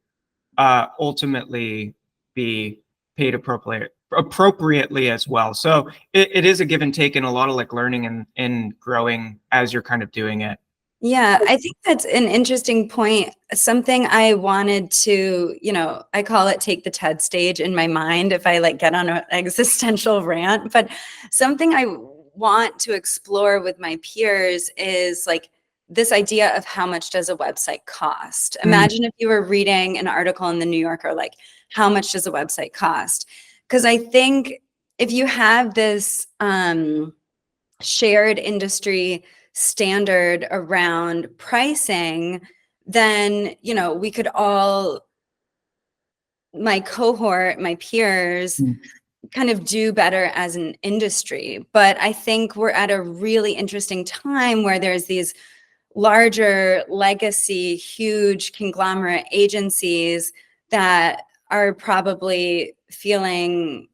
ultimately be paid appropriately as well. So it is a give and take, and a lot of like learning and growing as you're kind of doing it. Yeah, I think that's an interesting point. Something I wanted to, you know, I call it take the TED stage in my mind if I like get on an existential rant, but something I want to explore with my peers is like this idea of how much does a website cost? Imagine if you were reading an article in the New Yorker, like how much does a website cost? Because I think if you have this shared industry standard around pricing, then, you know, we could all, my cohort, my peers, kind of do better as an industry. But I think we're at a really interesting time where there's these larger legacy, huge conglomerate agencies that are probably feeling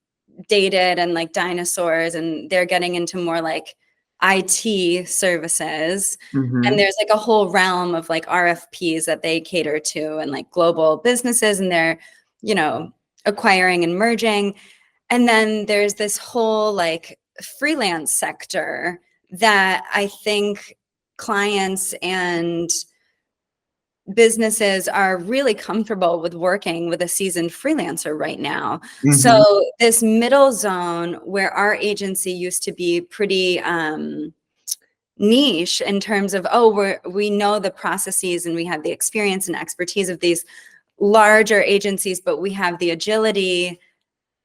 dated and like dinosaurs, and they're getting into more like IT services. And there's like a whole realm of like RFPs that they cater to, and like global businesses, and they're, you know, acquiring and merging. And then there's this whole like freelance sector that I think clients and businesses are really comfortable with working with a seasoned freelancer right now. So this middle zone where our agency used to be pretty niche in terms of, oh, we know the processes and we have the experience and expertise of these larger agencies, but we have the agility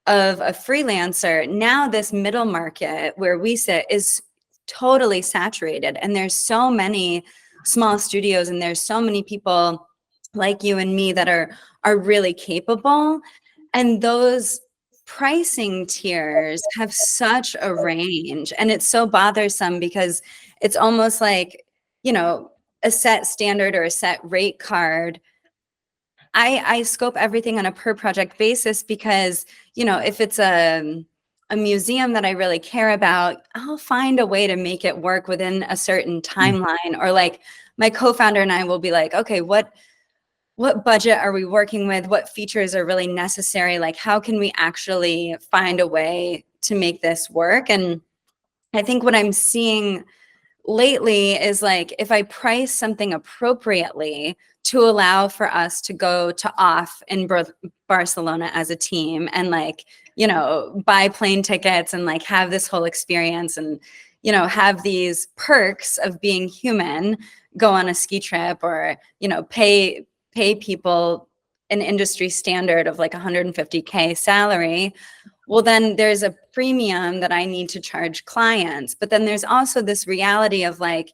of a freelancer. Now this middle market where we sit is totally saturated, and there's so many small studios, and there's so many people like you and me that are really capable. And those pricing tiers have such a range, and it's so bothersome because it's almost like, you know, a set standard or a set rate card. I scope everything on a per project basis because, you know, if it's a museum that I really care about, I'll find a way to make it work within a certain timeline. Or like my co-founder and I will be like, okay, what budget are we working with? What features are really necessary? Like, how can we actually find a way to make this work? And I think what I'm seeing lately is like, if I price something appropriately to allow for us to go to off in Barcelona as a team, and like, you know, buy plane tickets and like have this whole experience, and, you know, have these perks of being human, go on a ski trip, or, you know, pay people an industry standard of like 150K salary. Well, then there's a premium that I need to charge clients. But then there's also this reality of like,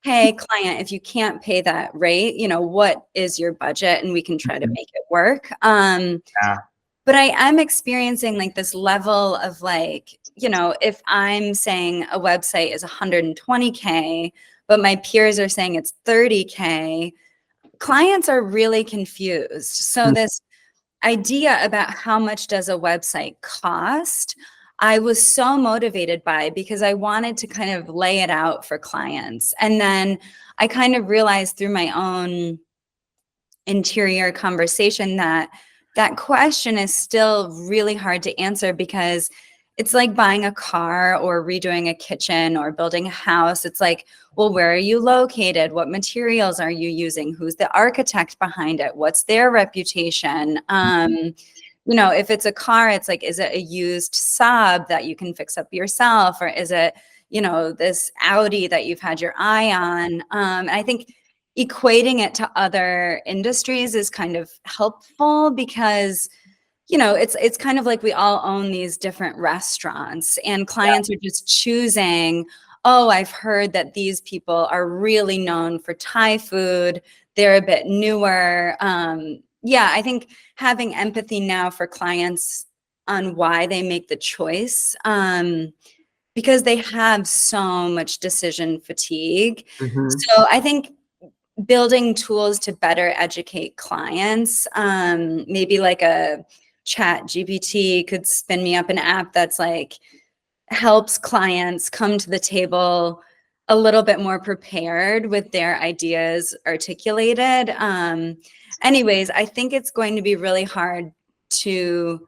hey, client, if you can't pay that rate, you know, what is your budget? And we can try to make it work. But I am experiencing like this level of like, you know, if I'm saying a website is 120K, but my peers are saying it's 30K, clients are really confused. So this idea about how much does a website cost, I was so motivated by, because I wanted to kind of lay it out for clients. And then I kind of realized through my own interior conversation that that question is still really hard to answer, because it's like buying a car or redoing a kitchen or building a house. It's like, well, where are you located? What materials are you using? Who's the architect behind it? What's their reputation? You know, if it's a car, it's like, is it a used Saab that you can fix up yourself? Or is it, you know, this Audi that you've had your eye on? I think equating it to other industries is kind of helpful, because, you know, it's kind of like we all own these different restaurants, and clients are just choosing, oh, I've heard that these people are really known for Thai food. They're a bit newer. Yeah, I think having empathy now for clients on why they make the choice, because they have so much decision fatigue. So I think building tools to better educate clients, maybe like a Chat GPT could spin me up an app that's like helps clients come to the table a little bit more prepared with their ideas articulated. Anyways, I think it's going to be really hard to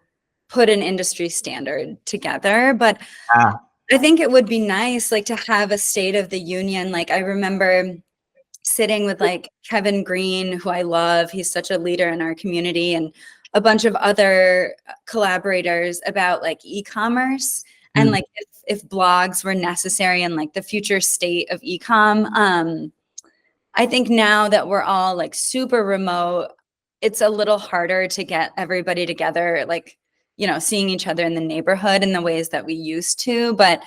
put an industry standard together, but I think it would be nice like to have a state of the union. Like I remember sitting with like Kevin Green, who I love. He's such a leader in our community, and a bunch of other collaborators about like e-commerce and like if blogs were necessary, and like the future state of e-com. I think now that we're all like super remote, it's a little harder to get everybody together, like, you know, seeing each other in the neighborhood in the ways that we used to. But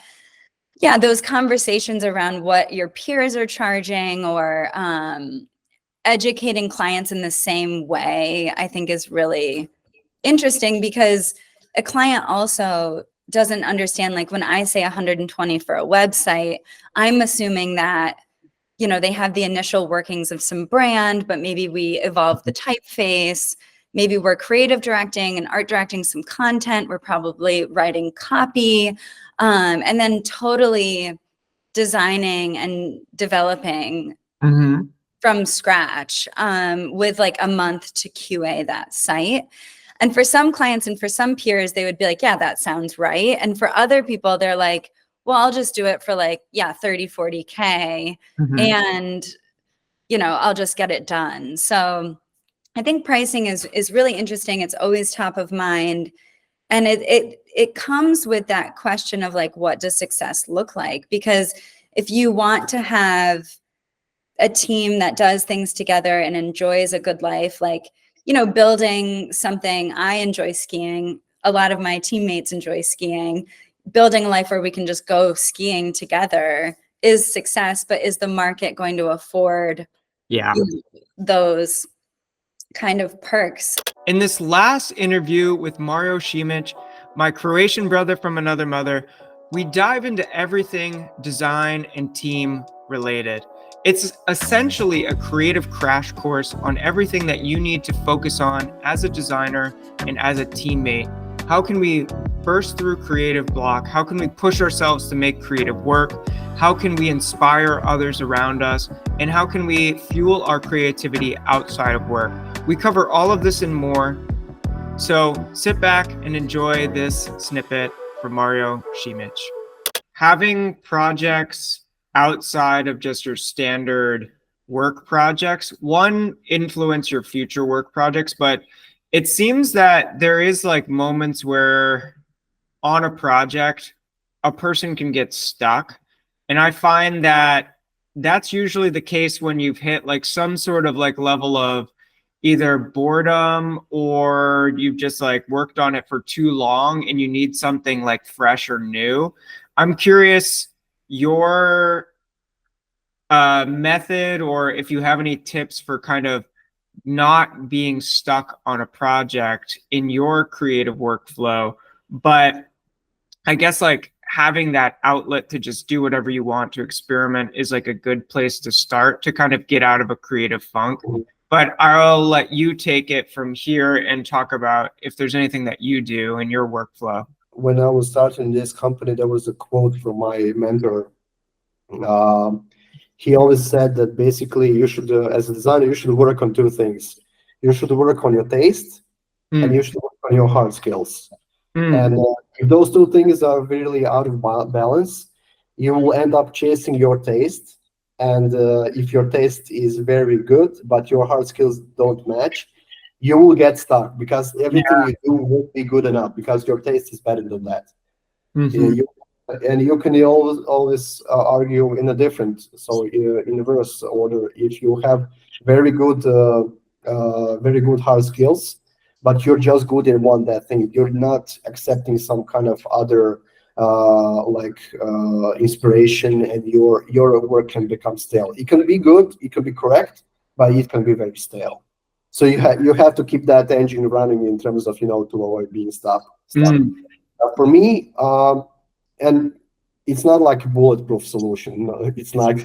yeah, those conversations around what your peers are charging, or educating clients in the same way, I think is really interesting, because a client also doesn't understand, like when I say 120 for a website, I'm assuming that, they have the initial workings of some brand, but maybe we evolve the typeface. Maybe we're creative directing and art directing some content. We're probably writing copy, and then totally designing and developing from scratch, with like a month to QA that site. And for some clients and for some peers, they would be like, yeah, that sounds right. And for other people, they're like, well, I'll just do it for like, 30, 40K. And, I'll just get it done. So I think pricing is really interesting. It's always top of mind. And it comes with that question of like, what does success look like? Because if you want to have a team that does things together and enjoys a good life, like, building something, I enjoy skiing. A lot of my teammates enjoy skiing. Building a life where we can just go skiing together is success, but is the market going to afford those kind of perks? In this last interview with Mario Šimić, my Croatian brother from another mother, we dive into everything design and team related. It's essentially a creative crash course on everything that you need to focus on as a designer and as a teammate. How can we burst through creative block? How can we push ourselves to make creative work? How can we inspire others around us? And how can we fuel our creativity outside of work? We cover all of this and more. So sit back and enjoy this snippet from Mario Šimić. Having projects outside of just your standard work projects, one, influence your future work projects, but it seems that there is like moments where on a project, a person can get stuck. And I find that that's usually the case when you've hit like some sort of like level of either boredom or you've just like worked on it for too long and you need something like fresh or new. I'm curious your method, or if you have any tips for kind of not being stuck on a project in your creative workflow, but I guess like having that outlet to just do whatever you want to experiment is like a good place to start to kind of get out of a creative funk. But I'll let you take it from here and talk about if there's anything that you do in your workflow. When I was starting this company, there was a quote from my mentor. He always said that basically you should, as a designer, you should work on two things. You should work on your taste and you should work on your hard skills. And if those two things are really out of balance, you will end up chasing your taste. And if your taste is very good, but your hard skills don't match, you will get stuck because everything you do won't be good enough because your taste is better than that. You can always argue in a different, so in reverse order. If you have very good hard skills, but you're just good in one that thing, you're not accepting some kind of other inspiration, and your work can become stale. It can be good, it can be correct, but it can be very stale. So you have to keep that engine running in terms of to avoid being stuck. For me, and it's not like a bulletproof solution. No, it's not.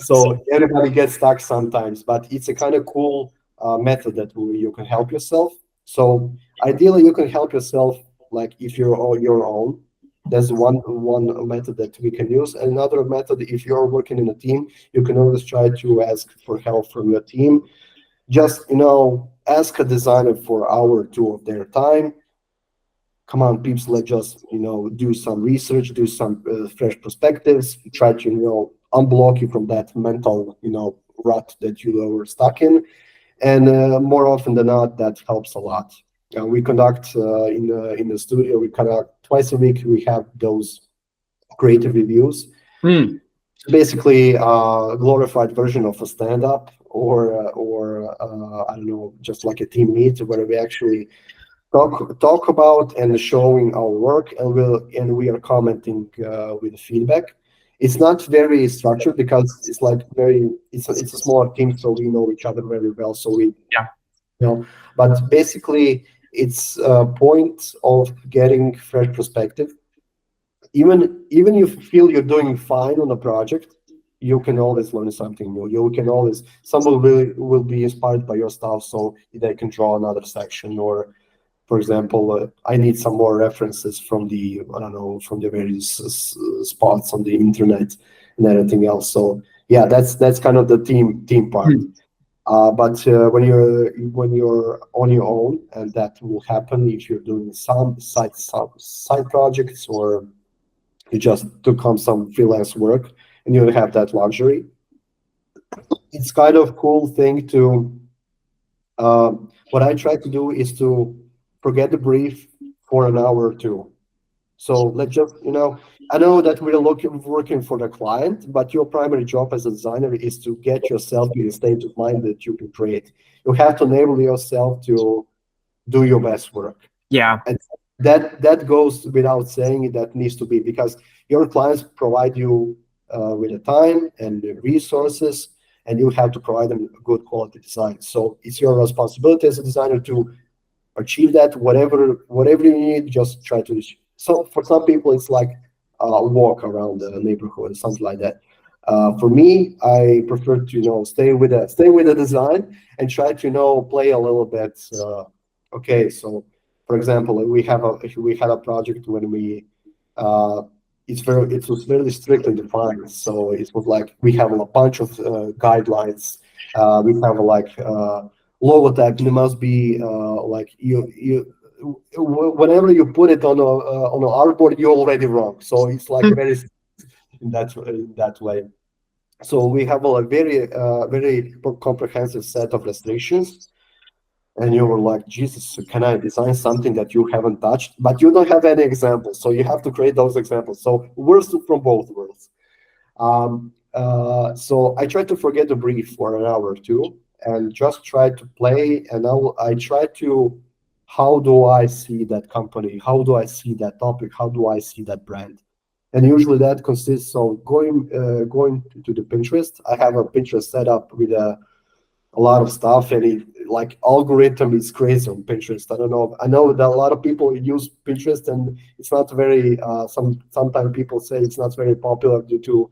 So everybody gets stuck sometimes, but it's a kind of cool method that you can help yourself. So ideally, you can help yourself like if you're on your own. There's one method that we can use. Another method, if you're working in a team, you can always try to ask for help from your team. Just ask a designer for an hour or two of their time. Come on, peeps, let's just do some research, do some fresh perspectives, try to unblock you from that mental rut that you were stuck in. And more often than not, that helps a lot. We conduct in the studio, we conduct twice a week. We have those creative reviews. Basically a glorified version of a stand-up or I don't know, just like a team meet where we actually talk about and showing our work, and we are commenting with feedback. It's not very structured because it's like it's a small team, so we know each other very well. So but basically it's a point of getting fresh perspective. Even if you feel you're doing fine on a project, you can always learn something new. You can always, someone will be inspired by your stuff, so they can draw another section. Or, for example, I need some more references from the, I don't know, from the various spots on the internet and everything else. So yeah, that's kind of the team part. But when you're on your own, and that will happen if you're doing some side projects, or you just took on some freelance work and you have that luxury. It's kind of cool thing to. What I try to do is to forget the brief for an hour or two. So let's just, I know that we're working for the client, but your primary job as a designer is to get yourself in a state of mind that you can create. You have to enable yourself to do your best work. Yeah. And that goes without saying. That needs to be, because your clients provide you with the time and the resources, and you have to provide them good quality design. So it's your responsibility as a designer to achieve that. Whatever you need, just try to. So for some people, it's like a walk around the neighborhood or something like that. For me, I prefer to stay with the design and try to play a little bit. Okay, so for example, we had a project when we it was very strictly defined. So it was like we have a bunch of guidelines. We have like logo tag. It must be like you whenever you put it on a artboard, you're already wrong. So it's like very in that way. So we have a very comprehensive set of restrictions. And you were like, Jesus, can I design something that you haven't touched? But you don't have any examples, so you have to create those examples. So worst from both worlds. So I try to forget the brief for an hour or two and just try to play. And now I try to, how do I see that company? How do I see that topic? How do I see that brand? And usually that consists of going to the Pinterest. I have a Pinterest setup with a lot of stuff, and like algorithm is crazy on Pinterest. I don't know. I know that a lot of people use Pinterest, and it's not very. Sometimes people say it's not very popular due to,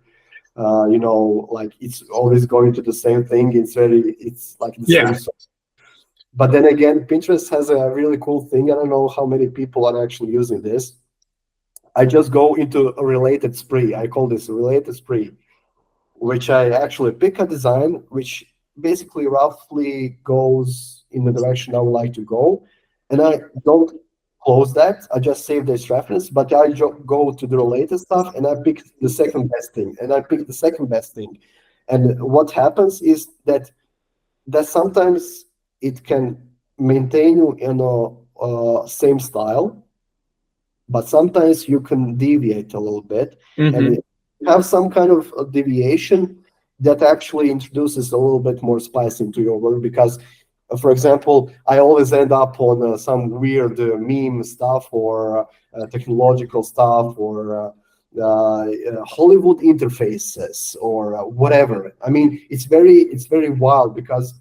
like it's always going to the same thing. It's like the same stuff. But then again, Pinterest has a really cool thing. I don't know how many people are actually using this. I just go into a related spree. I call this a related spree, which I actually pick a design which basically roughly goes in the direction I would like to go. And I don't close that. I just save this reference, but I go to the related stuff and I pick the second best thing. And I pick the second best thing. And what happens is that sometimes it can maintain you in a same style, but sometimes you can deviate a little bit and have some kind of a deviation that actually introduces a little bit more spice into your work. Because, for example, I always end up on some weird meme stuff or technological stuff or Hollywood interfaces or whatever. I mean, it's very wild because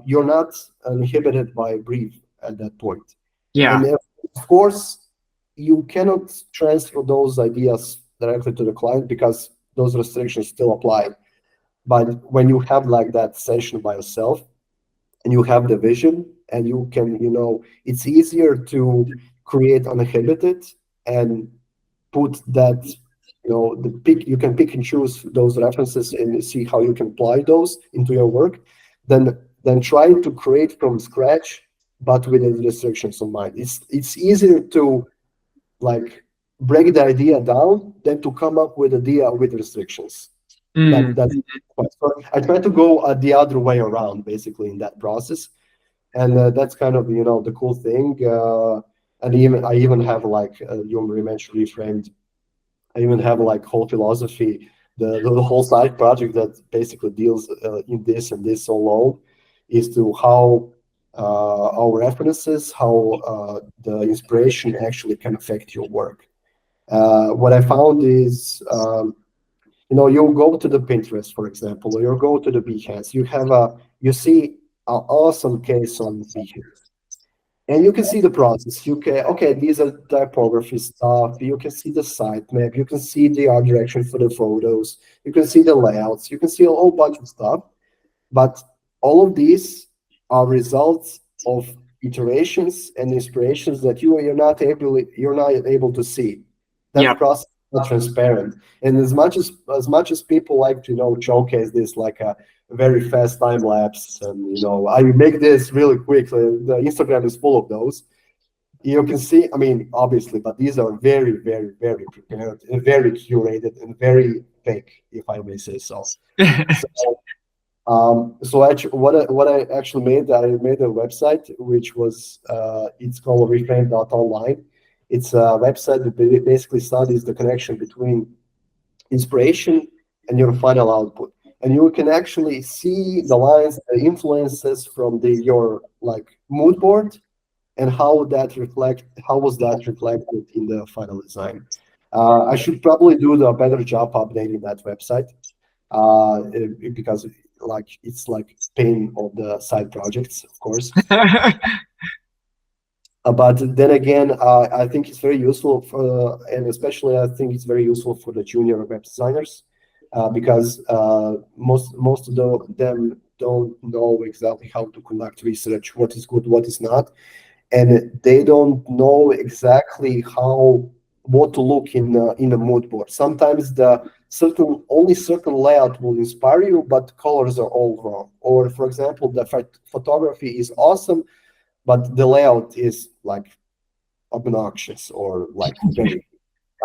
you're not inhibited by brief at that point. Yeah. And of course, you cannot transfer those ideas directly to the client because those restrictions still apply. But when you have like that session by yourself and you have the vision and you can, it's easier to create uninhibited and put that, you can pick and choose those references and see how you can apply those into your work, then try to create from scratch, but with the restrictions in mind. It's easier to like break the idea down than to come up with idea with restrictions. That's so I try to go the other way around, basically, in that process, and that's kind of the cool thing. And I even have like you mentioned reframed. I even have like whole philosophy, the whole side project that basically deals in this and this alone, is to how our references, how the inspiration actually can affect your work. What I found is, you go to the Pinterest, for example, or you go to the Behance. You see an awesome case on Behance, And you can see the process. You can, okay, these are typography stuff. You can see the sitemap. You can see the art direction for the photos. You can see the layouts. You can see a whole bunch of stuff. But all of these are results of iterations and inspirations that you're not able to see. That process is not transparent. And as much as people like to showcase this like a very fast time lapse, and I make this really quick. The Instagram is full of those. You can see, I mean, obviously, but these are very, very, very prepared and very curated and very fake, if I may say so. So actually, what I actually made, I made a website which was it's called reframe.online. It's a website that basically studies the connection between inspiration and your final output. And you can actually see the lines, the influences from your like mood board, and how was that reflected in the final design. I should probably do a better job updating that website because it's like pain of the side projects, of course. But then again, I think it's very useful and especially I think it's very useful for the junior web designers. Because most of them don't know exactly how to conduct research, what is good, what is not, and they don't know exactly what to look in a mood board. Sometimes only certain layout will inspire you, but colors are all wrong. Or for example, the photography is awesome, but the layout is like obnoxious or like very,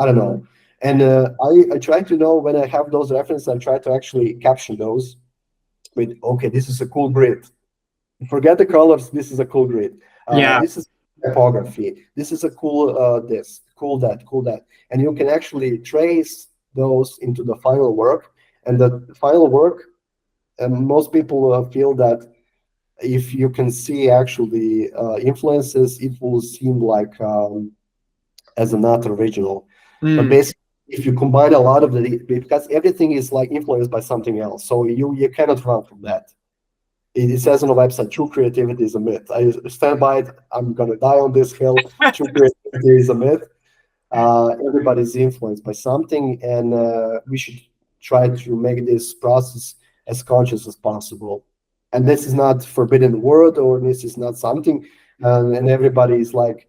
I don't know. And I try to know when I have those references, I try to actually caption those with, okay, this is a cool grid. Forget the colors, this is a cool grid. This is typography. This is a cool this, cool that. And you can actually trace those into the final work. And the final work, most people feel that if you can see actually influences, it will seem like as a not original. But basically, if you combine a lot of because everything is like influenced by something else, so you cannot run from that. It says on the website, true creativity is a myth. I stand by it. I'm gonna die on this hill. True creativity is a myth. Everybody's influenced by something, and we should try to make this process as conscious as possible. And this is not forbidden word, or this is not something, and everybody is like,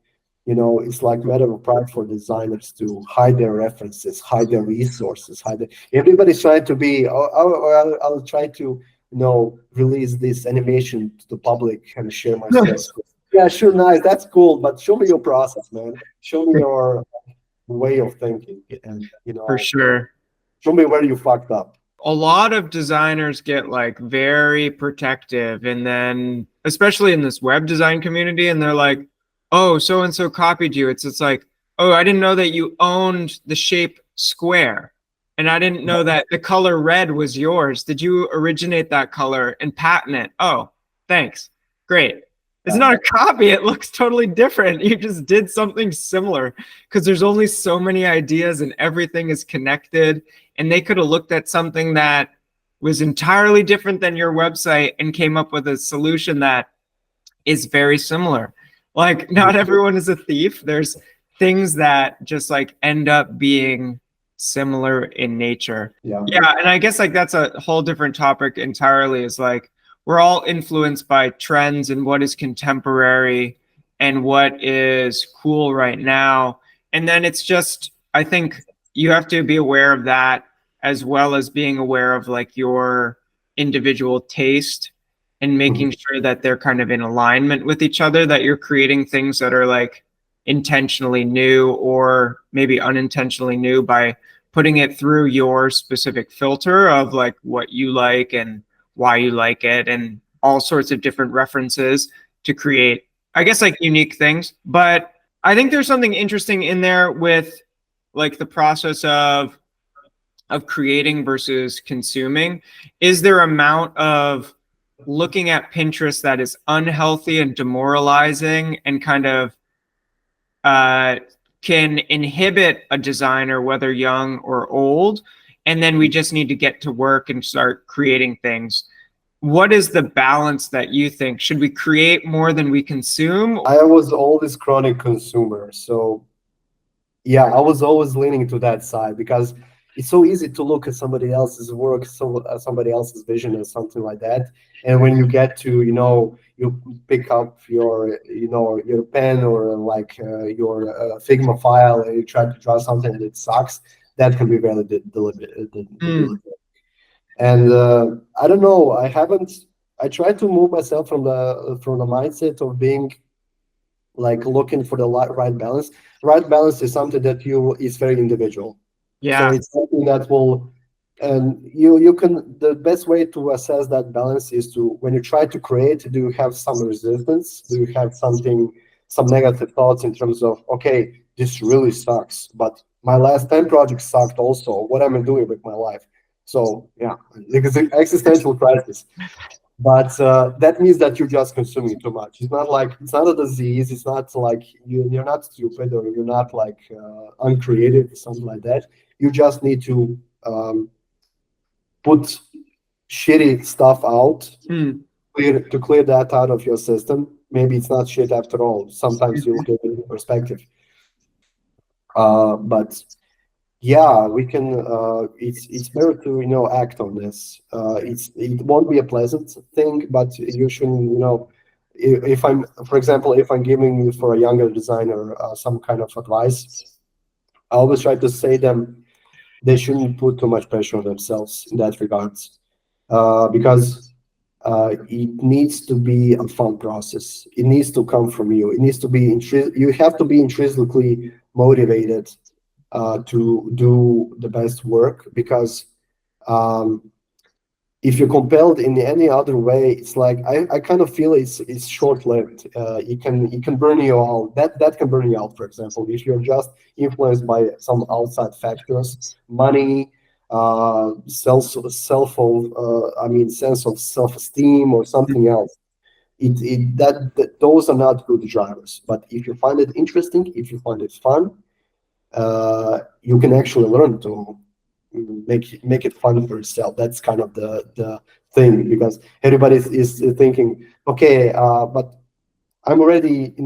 it's like matter of pride for designers to hide their references, hide their resources, everybody's trying to be, I'll try to, release this animation to the public and share my stuff. Yeah, sure, nice, that's cool, but show me your process, man. Show me your way of thinking, and for sure, show me where you fucked up. A lot of designers get like very protective, and then especially in this web design community, and they're like, oh, so and so copied you. It's like, oh, I didn't know that you owned the shape square, and I didn't know that the color red was yours. Did you originate that color and patent it? Oh, thanks, great. It's not a copy. It looks totally different. You just did something similar, because there's only so many ideas and everything is connected. And they could have looked at something that was entirely different than your website and came up with a solution that is very similar. Like, not everyone is a thief. There's things that just like end up being similar in nature. Yeah. And I guess like that's a whole different topic entirely, is like, we're all influenced by trends and what is contemporary and what is cool right now. And then it's just, I think you have to be aware of that, as well as being aware of like your individual taste and making sure that they're kind of in alignment with each other, that you're creating things that are like intentionally new or maybe unintentionally new by putting it through your specific filter of like what you like and why you like it, and all sorts of different references to create, I guess, like unique things. But I think there's something interesting in there with like the process of creating versus consuming. Is there an amount of looking at Pinterest that is unhealthy and demoralizing and kind of can inhibit a designer, whether young or old, and then we just need to get to work and start creating things? what is the balance that you think? Should we create more than we consume? I was always chronic consumer, so yeah, I was always leaning to that side because it's so easy to look at somebody else's work, somebody else's vision or something like that. And when you get to, you pick up your pen or like your Figma file and you try to draw something that sucks, that can be very deliberate. And I don't know, I try to move myself from the mindset of being like looking for the right balance. Right balance is something that is very individual. Yeah. So it's something that will, and you can, the best way to assess that balance is to, when you try to create, do you have some resistance? Do you have some negative thoughts in terms of, okay, this really sucks, but my last 10 projects sucked also. What am I doing with my life? So yeah, it's an existential crisis. But that means that you're just consuming too much. It's not a disease. It's not like you're not stupid or you're not like uncreative or something like that. You just need to put shitty stuff out, to clear that out of your system. Maybe it's not shit after all. Sometimes you'll get a new perspective. But yeah, we can. It's better to act on this. It won't be a pleasant thing, but you shouldn't. If I'm, for example, if I'm giving you for a younger designer some kind of advice, I always try to say them they shouldn't put too much pressure on themselves in that regards, because it needs to be a fun process. It needs to come from you. It needs to be you have to be intrinsically motivated to do the best work, because if you're compelled in any other way, it's like I kind of feel it's short-lived. It can burn you out. That can burn you out. For example, if you're just influenced by some outside factors, money, sense of self-esteem or something else. Those are not good drivers. But if you find it interesting, if you find it fun, you can actually learn to make it fun for yourself. That's kind of the thing, because everybody is thinking, okay, but I'm already in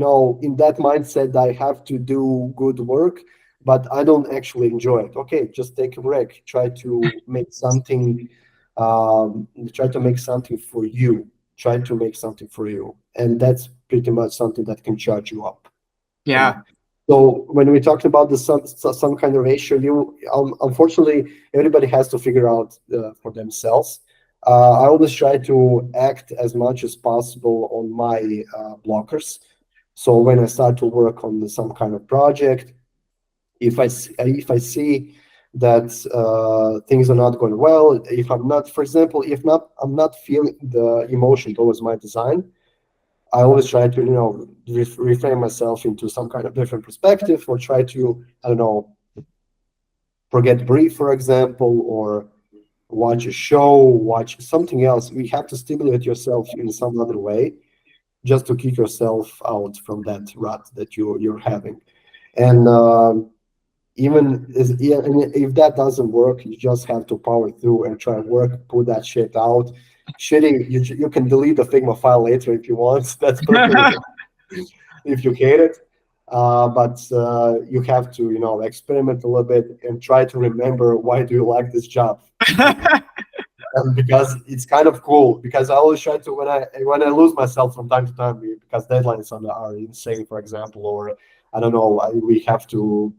that mindset that I have to do good work, but I don't actually enjoy it. Okay, just take a break. Try to make something. Try to make something for you. Try to make something for you, and that's pretty much something that can charge you up. Yeah. So when we talked about the some kind of ratio, unfortunately, everybody has to figure out for themselves. I always try to act as much as possible on my blockers. So when I start to work on some kind of project, if I see that things are not going well, if I'm not, for example, I'm not feeling the emotion towards my design, I always try to, reframe myself into some kind of different perspective, or try to, I don't know, forget brief, for example, or watch a show, watch something else. We have to stimulate yourself in some other way, just to kick yourself out from that rut that you're having. And even if that doesn't work, you just have to power through and try and work, put that shit out. Shitty, you can delete the Figma file later if you want. That's perfect if you hate it. But you have to, experiment a little bit and try to remember, why do you like this job? Because it's kind of cool. Because I always try to, when I lose myself from time to time, because deadlines are insane, for example, or I don't know, we have to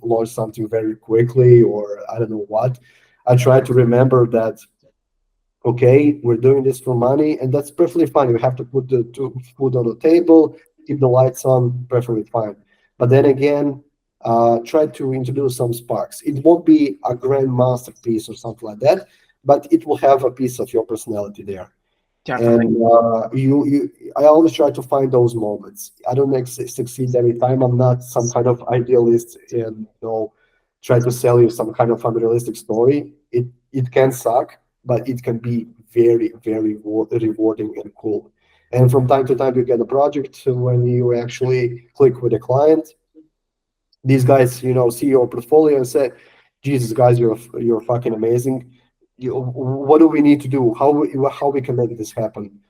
launch something very quickly, or I don't know what. I try to remember that, okay, we're doing this for money, and that's perfectly fine. You have to put the food on the table, keep the lights on, perfectly fine. But then again, try to introduce some sparks. It won't be a grand masterpiece or something like that, but it will have a piece of your personality there. Definitely. And I always try to find those moments. I don't succeed every time. I'm not some kind of idealist and try to sell you some kind of unrealistic story. It can suck, but it can be very, very rewarding and cool. And from time to time, you get a project when you actually click with a client. These guys, see your portfolio and say, "Jesus, guys, you're fucking amazing. what do we need to do? How we can make this happen?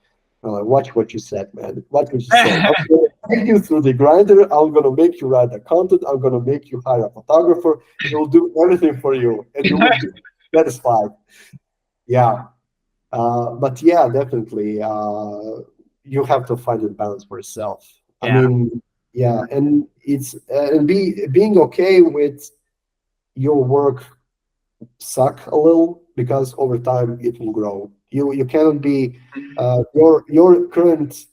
Watch what you said, man. Watch what you said. I'm gonna take you through the grinder. I'm gonna make you write the content. I'm gonna make you hire a photographer. He'll do everything for you, and you will be satisfied. Yeah, but yeah, definitely, you have to find the balance for yourself. I mean, yeah, and it's and being okay with your work suck a little, because over time it will grow. You cannot be your current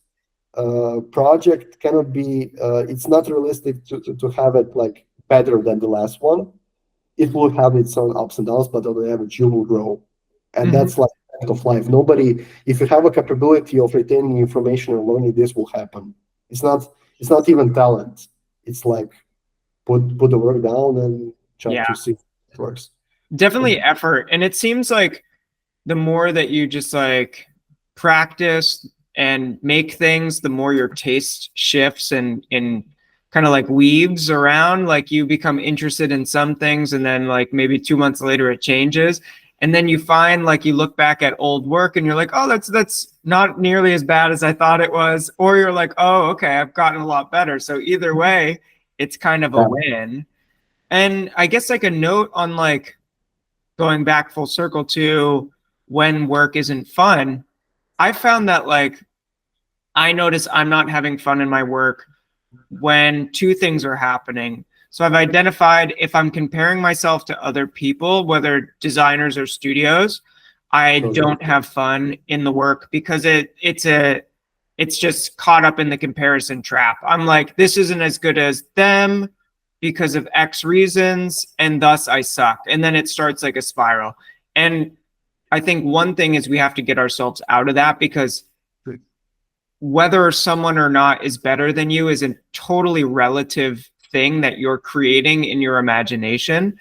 project cannot be it's not realistic to have it like better than the last one. It will have its own ups and downs, but on the average you will grow, and that's like fact of life. Nobody, if you have a capability of retaining information and learning, this will happen. It's not even talent. It's like put the work down and try to see if it works. Definitely effort. And it seems like the more that you just like practice and make things, the more your taste shifts and kind of like weaves around. Like you become interested in some things, and then like maybe 2 months later it changes. And then you find like you look back at old work and you're like, oh, that's not nearly as bad as I thought it was. Or you're like, oh, okay, I've gotten a lot better. So either way, it's kind of a win. And I guess like a note on like going back full circle to when work isn't fun, I found that like I notice I'm not having fun in my work when two things are happening. So I've identified if I'm comparing myself to other people, whether designers or studios, I don't have fun in the work because it's just caught up in the comparison trap. I'm like, this isn't as good as them because of X reasons, and thus I suck. And then it starts like a spiral. And I think one thing is we have to get ourselves out of that, because whether someone or not is better than you is a totally relative thing that you're creating in your imagination.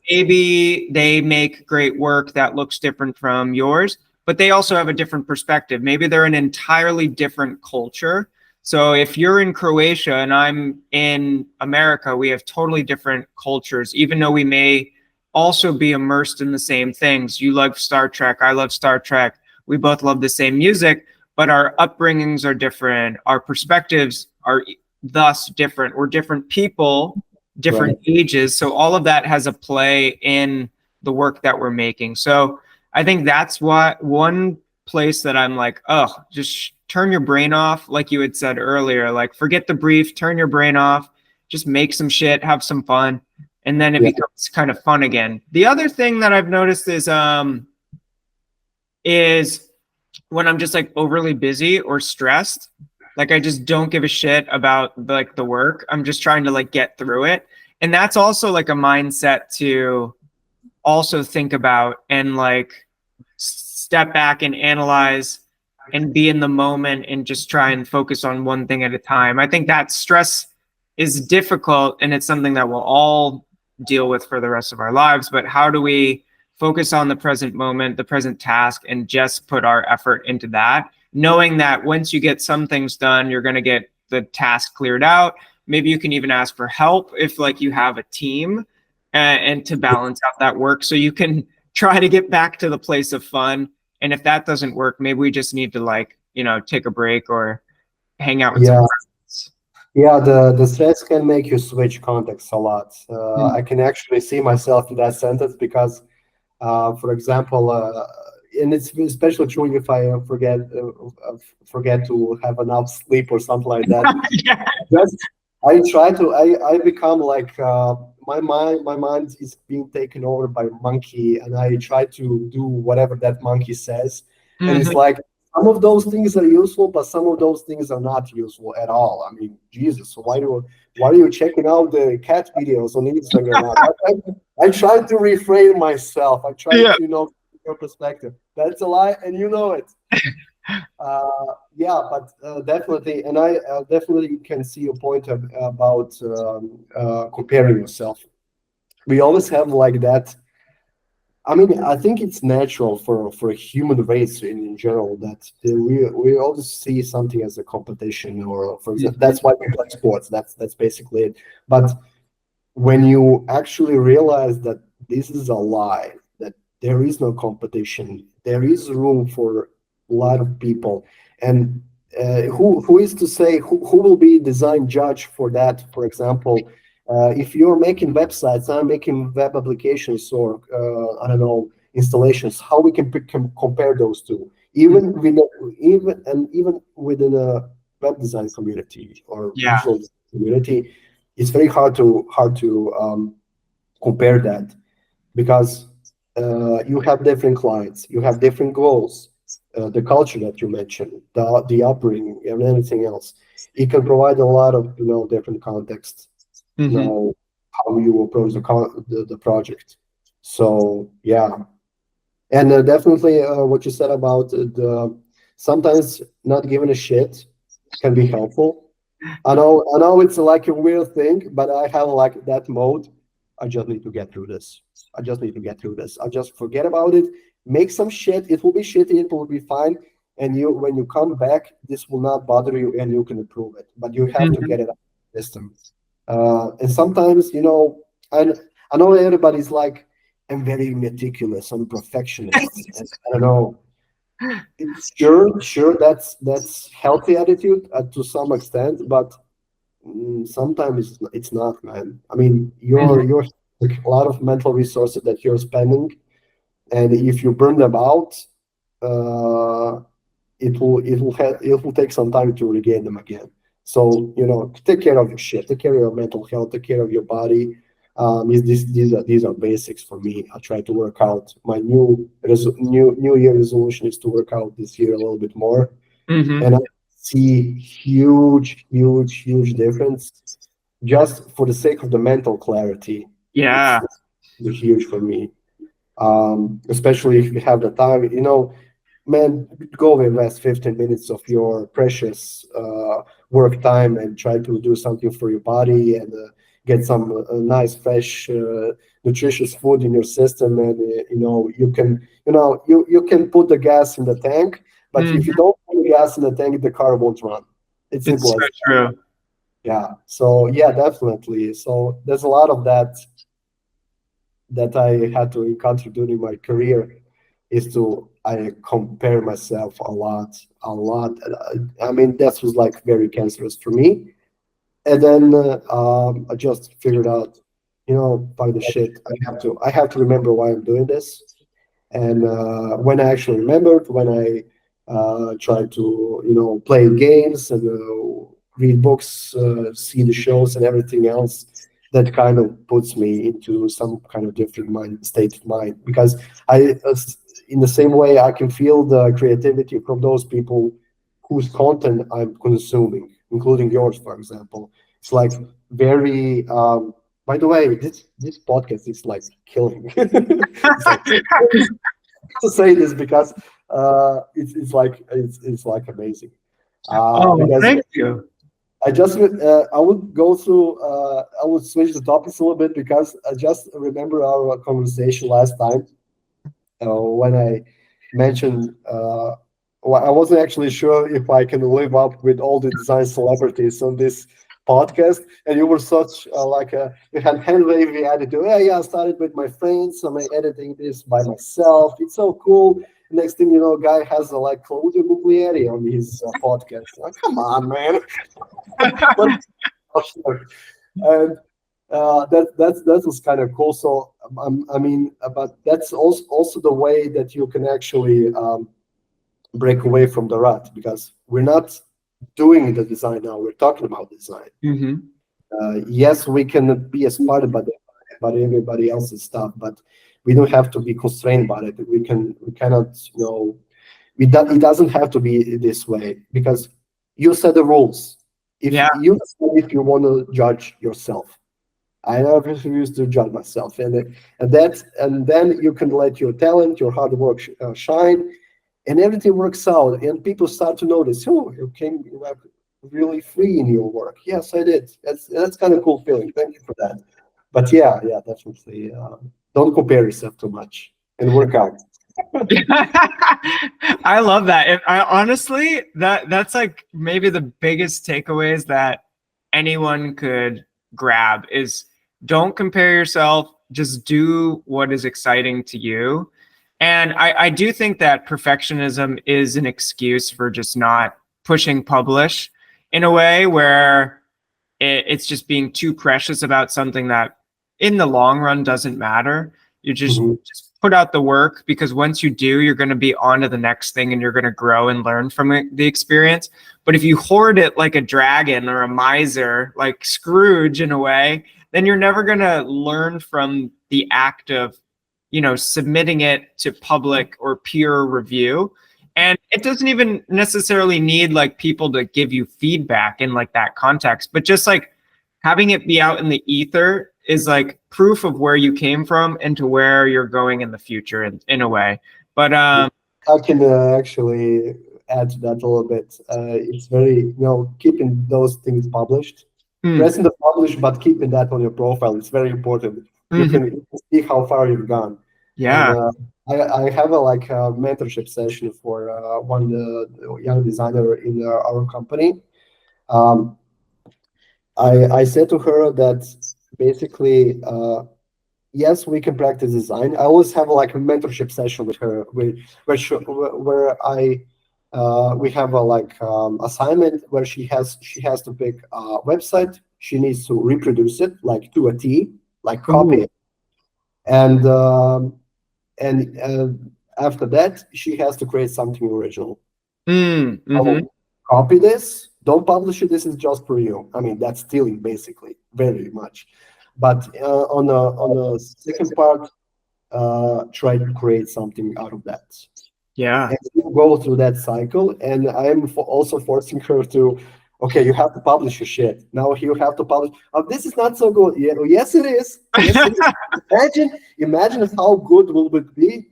Maybe they make great work that looks different from yours, but they also have a different perspective. Maybe they're an entirely different culture. So if you're in Croatia and I'm in America, we have totally different cultures, even though we may also be immersed in the same things. You love Star Trek, I love Star Trek. We both love the same music, but our upbringings are different. Our perspectives are thus different. We're different people, different ages. So all of that has a play in the work that we're making. So I think that's what one place that I'm like, oh, just turn your brain off. Like you had said earlier, like forget the brief, turn your brain off, just make some shit, have some fun. And then it becomes kind of fun again. The other thing that I've noticed is when I'm just like overly busy or stressed, like I just don't give a shit about like the work. I'm just trying to like get through it. And that's also like a mindset to also think about and like step back and analyze and be in the moment and just try and focus on one thing at a time. I think that stress is difficult, and it's something that we'll all deal with for the rest of our lives. But how do we focus on the present moment, the present task, and just put our effort into that, knowing that once you get some things done, you're going to get the task cleared out. Maybe you can even ask for help if like you have a team and to balance out that work, so you can try to get back to the place of fun. And if that doesn't work, maybe we just need to like, you know, take a break or hang out with some friends. Yeah, the stress can make you switch contexts a lot. I can actually see myself in that sentence because, for example, and it's especially true if I forget to have enough sleep or something like that. I become like my mind is being taken over by a monkey, and I try to do whatever that monkey says. And it's like some of those things are useful, but some of those things are not useful at all. I mean, Jesus, why are you checking out the cat videos on Instagram? I try to refrain myself. I try to, your perspective. That's a lie, and you know it. But definitely, and I definitely can see your point about comparing yourself. We always have like that. I mean, I think it's natural for a human race in general that we always see something as a competition, or for example, that's why we play sports. That's basically it. But when you actually realize that this is a lie, that There is no competition. There is room for a lot of people. And who is to say who will be design judge for that? For example, if you're making websites, I'm making web applications, or I don't know, installations, how we can compare those two, even within a web design community or Yeah. visual design community, it's very hard to compare that, because you have different clients, you have different goals, the culture that you mentioned, the upbringing, and anything else. It can provide a lot of different contexts, how you approach the project. So yeah, and definitely what you said about the sometimes not giving a shit can be helpful. I know it's like a weird thing, but I have like that mode. I just need to get through this. I just need to get through this. I just forget about it. Make some shit. It will be shitty. It will be fine. And when you come back, this will not bother you, and you can improve it. But you have to get it out of the system. And sometimes, I know everybody's like, I'm very meticulous. I'm a perfectionist. And I don't know. Sure, that's healthy attitude to some extent, but sometimes it's not, man. I mean, you're like a lot of mental resources that you're spending, and if you burn them out, it will take some time to regain them again. So take care of your shit, take care of your mental health, take care of your body. These are basics for me. I try to work out. My new year resolution is to work out this year a little bit more, and I see huge difference just for the sake of the mental clarity. Yeah, it's huge for me. Especially if you have the time, man, go invest 15 minutes of your precious work time and try to do something for your body and get some nice, fresh, nutritious food in your system, and you can put the gas in the tank, but if you don't put the gas in the tank, the car won't run. It's simple so as that. true. Yeah. So yeah, definitely. So there's a lot of that I had to encounter during my career, is I compare myself a lot. I mean, that was like very cancerous for me. And then I just figured out, fuck the shit. I have to remember why I'm doing this. And when I actually remembered, when I tried to play games and read books, see the shows and everything else, that kind of puts me into some kind of different state of mind, because in the same way, I can feel the creativity from those people whose content I'm consuming, including yours, for example. It's like very. By the way, this podcast is like killing. It's like, to say this because it's like amazing. Because thank you. I would go through. I would switch the topics a little bit, because I just remember our conversation last time when I mentioned. Well, I wasn't actually sure if I can live up with all the design celebrities on this podcast, and you were such you had hand wavy attitude. Yeah, I started with my friends. I'm editing this by myself. It's so cool. Next thing you know, guy has Claudio Guglieri on his podcast. Like, come on, man. And that was kind of cool. So I mean, but that's also the way that you can actually break away from the rut, because we're not doing the design now. We're talking about design. Yes, we can be inspired by everybody else's stuff, but we don't have to be constrained by it. We cannot, it doesn't have to be this way, because you set the rules. If you want to judge yourself, I never refuse to judge myself, and then you can let your talent, your hard work shine, and everything works out, and people start to notice, oh, you came really free in your work. Yes, I did. That's kind of cool feeling. Thank you for that. But yeah, definitely. Don't compare yourself too much and work out. I love that. I honestly, that's like maybe the biggest takeaways that anyone could grab is, don't compare yourself. Just do what is exciting to you. And I do think that perfectionism is an excuse for just not pushing publish in a way where it's just being too precious about something that in the long run doesn't matter. You just put out the work, because once you do, you're going to be on to the next thing and you're going to grow and learn from the experience. But if you hoard it like a dragon or a miser, like Scrooge in a way, then you're never going to learn from the act of, submitting it to public or peer review. And it doesn't even necessarily need like people to give you feedback in like that context, but just like having it be out in the ether is like proof of where you came from and to where you're going in the future in a way. But I can actually add to that a little bit. It's very, keeping those things published, pressing the publish, but keeping that on your profile. It's very important. You can see how far you've gone. Yeah. And, I have a mentorship session for one young designer in our company. I said to her that basically, yes, we can practice design. I always have a mentorship session with her, where we have a assignment where she has to pick a website. She needs to reproduce it to a T, copy it, and after that she has to create something original. Copy this. Don't publish it. This is just for you. I mean, that's stealing basically, very much. But on the second part, try to create something out of that. Yeah. And you go through that cycle. And I am also forcing her to, okay, you have to publish your shit. Now you have to publish. Oh, this is not so good. Yeah, yes, it is. Yes, it is. Imagine how good will it be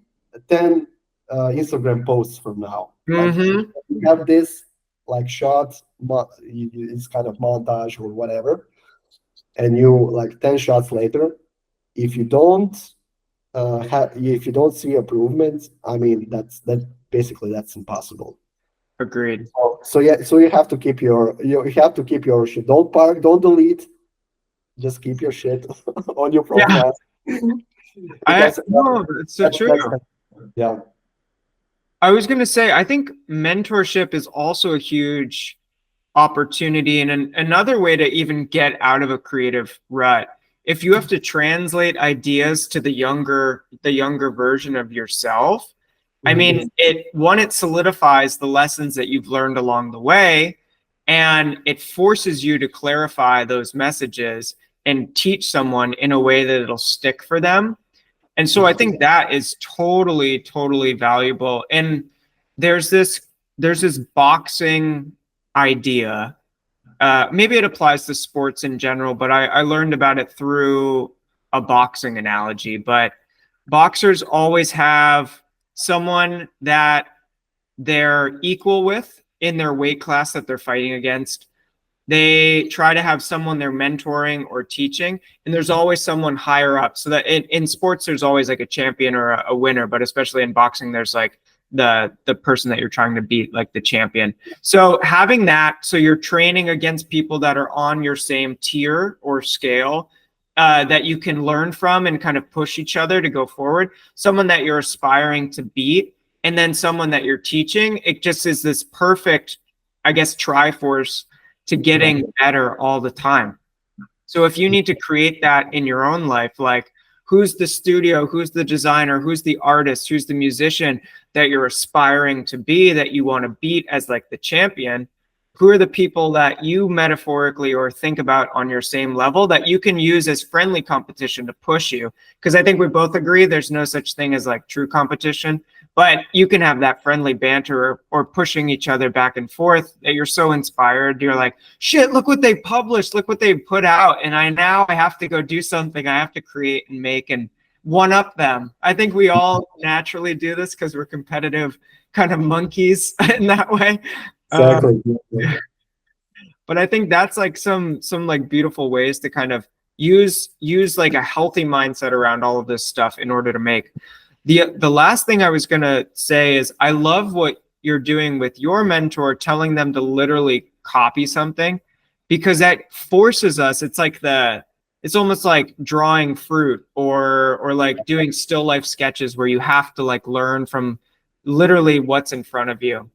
10 Instagram posts from now. You have this shot, it's kind of montage or whatever, and you 10 shots later, if you don't see improvements, I mean that's impossible. Agreed. So you have to keep your shit. Don't park, don't delete, just keep your shit on your profile. It's so true. Yeah. I was going to say, I think mentorship is also a huge opportunity and another way to even get out of a creative rut. If you have to translate ideas to the younger version of yourself, I mean, it solidifies the lessons that you've learned along the way, and it forces you to clarify those messages and teach someone in a way that it'll stick for them. And so I think that is totally, totally valuable. And there's this boxing idea. Maybe it applies to sports in general, but I learned about it through a boxing analogy. But boxers always have someone that they're equal with in their weight class that they're fighting against. They try to have someone they're mentoring or teaching, and there's always someone higher up. So that in sports, there's always a champion or a winner, but especially in boxing, there's the person that you're trying to beat, the champion. So having that, so you're training against people that are on your same tier or scale, that you can learn from and kind of push each other to go forward. Someone that you're aspiring to beat, and then someone that you're teaching. It just is this perfect, I guess, triforce to getting better all the time. So if you need to create that in your own life, who's the studio, who's the designer, who's the artist, who's the musician that you're aspiring to be, that you want to beat as the champion, who are the people that you metaphorically or think about on your same level that you can use as friendly competition to push you? Because I think we both agree there's no such thing as true competition. But you can have that friendly banter or pushing each other back and forth that you're so inspired. You're like, shit, look what they published. Look what they put out. And I have to go do something. I have to create and make and one up them. I think we all naturally do this because we're competitive kind of monkeys in that way. Exactly. But I think that's some beautiful ways to kind of use a healthy mindset around all of this stuff in order to make. The last thing I was going to say is I love what you're doing with your mentor, telling them to literally copy something, because that forces us. It's like the it's almost like drawing fruit or like doing still life sketches where you have to like learn from literally what's in front of you.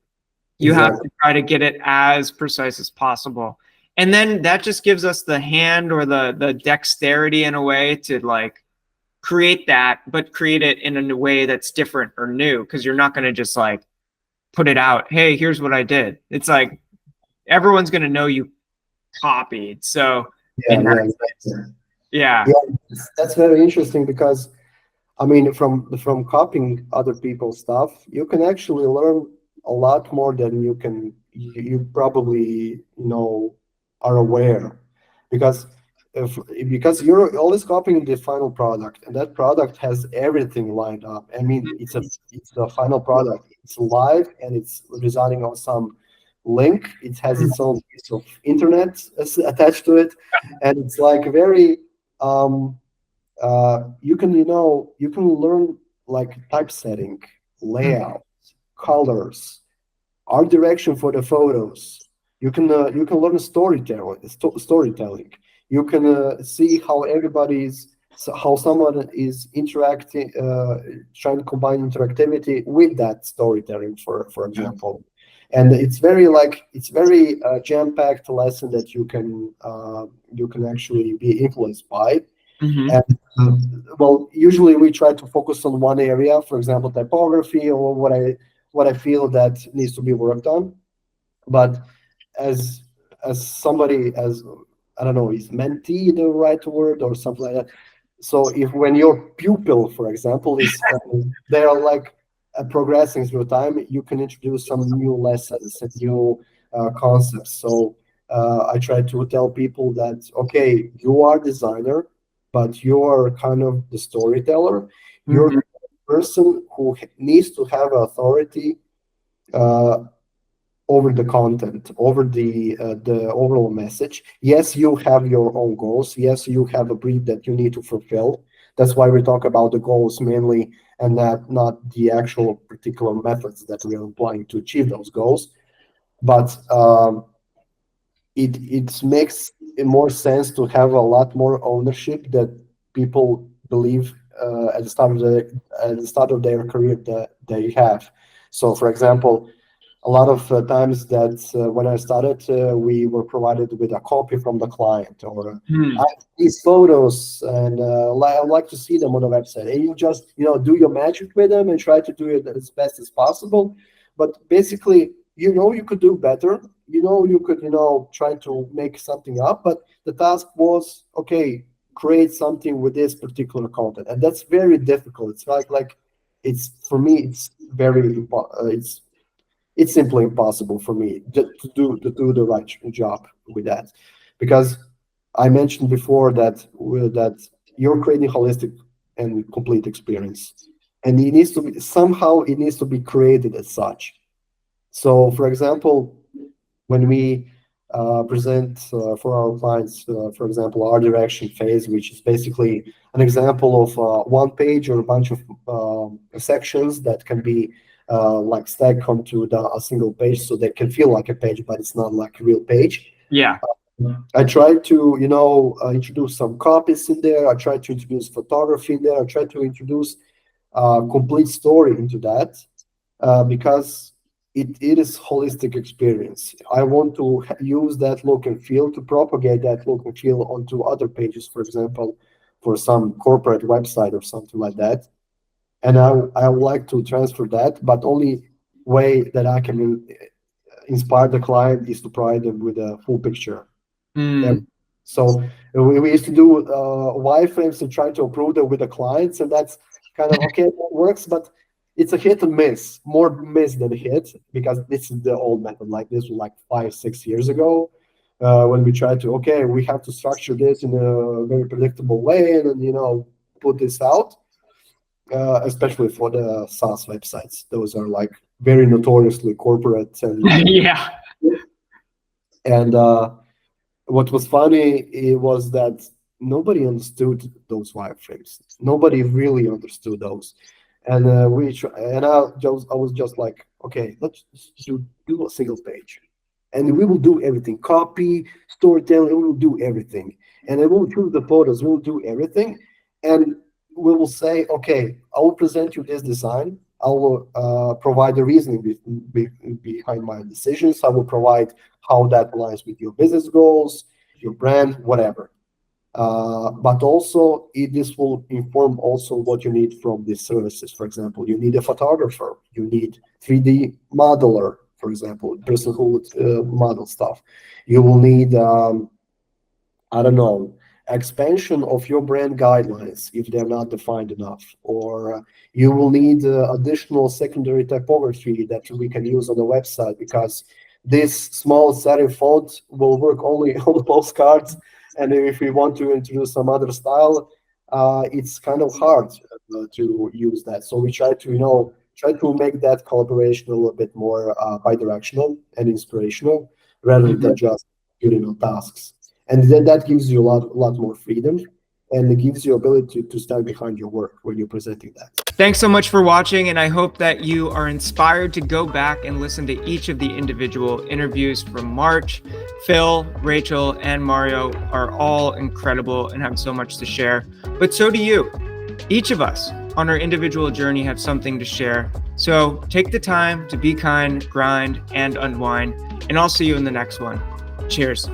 You have to try to get it as precise as possible. And then that just gives us the hand or the dexterity in a way to like create that, but create it in a way that's different or new, because you're not going to just like put it out. Hey, here's what I did. It's like everyone's going to know you copied. So yeah, that's very interesting, because I mean, from copying other people's stuff, you can actually learn a lot more than you probably are aware, because because you're always copying the final product, and that product has everything lined up. I mean, it's a final product. It's live and it's residing on some link. It has its own piece of internet attached to it, and it's like very you can learn like typesetting, layout, colors, art direction for the photos. You can learn storytelling. You can see how someone is interacting, trying to combine interactivity with that storytelling, for example. And it's very jam-packed lesson that you can actually be influenced by. And well, usually we try to focus on one area, for example, typography, or what I feel that needs to be worked on. But as somebody, as I don't know, is mentee the right word or something like that? So when your pupil, for example, is they are like progressing through time, you can introduce some new lessons and new concepts. So I try to tell people that, okay, you are designer, but you're kind of the storyteller. You're the person who needs to have authority over the content, over the overall message. Yes, you have your own goals. Yes, you have a brief that you need to fulfill. That's why we talk about the goals mainly, and not the actual particular methods that we are applying to achieve those goals. But it makes more sense to have a lot more ownership that people believe at the start of their career that they have. So, for example, a lot of times that when I started, we were provided with a copy from the client, or these photos, and I would like to see them on the website. And you just do your magic with them and try to do it as best as possible. But basically, you could do better. You could try to make something up. But the task was, okay, create something with this particular content, and that's very difficult. It's like it's, for me, it's very it's simply impossible for me to do the right job with that, because I mentioned before that you're creating holistic and complete experience, and it needs to be created as such. So, for example, when we present for our clients, for example, our direction phase, which is basically an example of one page or a bunch of sections that can be like stacked onto a single page, so they can feel like a page, but it's not like a real page. Yeah. I try to introduce some copies in there. I try to introduce photography in there. I try to introduce complete story into that, because it is holistic experience. I want to use that look and feel to propagate that look and feel onto other pages, for example, for some corporate website or something like that. And I would like to transfer that, but only way that I can inspire the client is to provide them with a full picture. So we used to do wireframes to try to approve them with the clients, and that's kind of okay, that works, but it's a hit and miss, more miss than hit, because this is the old method. Like this was like 5-6 years ago, when we tried to, okay, we have to structure this in a very predictable way, and then put this out. Especially for the SaaS websites, those are like very notoriously corporate, and yeah. And what was funny, it was that nobody understood those wireframes. Nobody really understood those. And I was just like, okay, let's do a single page. And we will do everything, copy, storytelling, we will do everything. And then we'll choose the photos, we'll do everything. And we will say, okay, I will present you this design. I will provide the reasoning behind my decisions. I will provide how that aligns with your business goals, your brand, whatever. But also, this will inform also what you need from these services. For example, you need a photographer, you need 3D modeler, for example, person who would model stuff. You will need, I don't know, expansion of your brand guidelines if they're not defined enough, or you will need additional secondary typography that we can use on the website, because this small serif font will work only on the postcards, and if we want to introduce some other style, it's kind of hard to use that. So we try to make that collaboration a little bit more bi-directional and inspirational, rather than just tasks. And then that gives you a lot more freedom, and it gives you ability to stand behind your work when you're presenting that. Thanks so much for watching, and I hope that you are inspired to go back and listen to each of the individual interviews from March. Phil, Rachel, and Mario are all incredible and have so much to share, but so do you. Each of us on our individual journey have something to share. So take the time to be kind, grind, and unwind, and I'll see you in the next one. Cheers.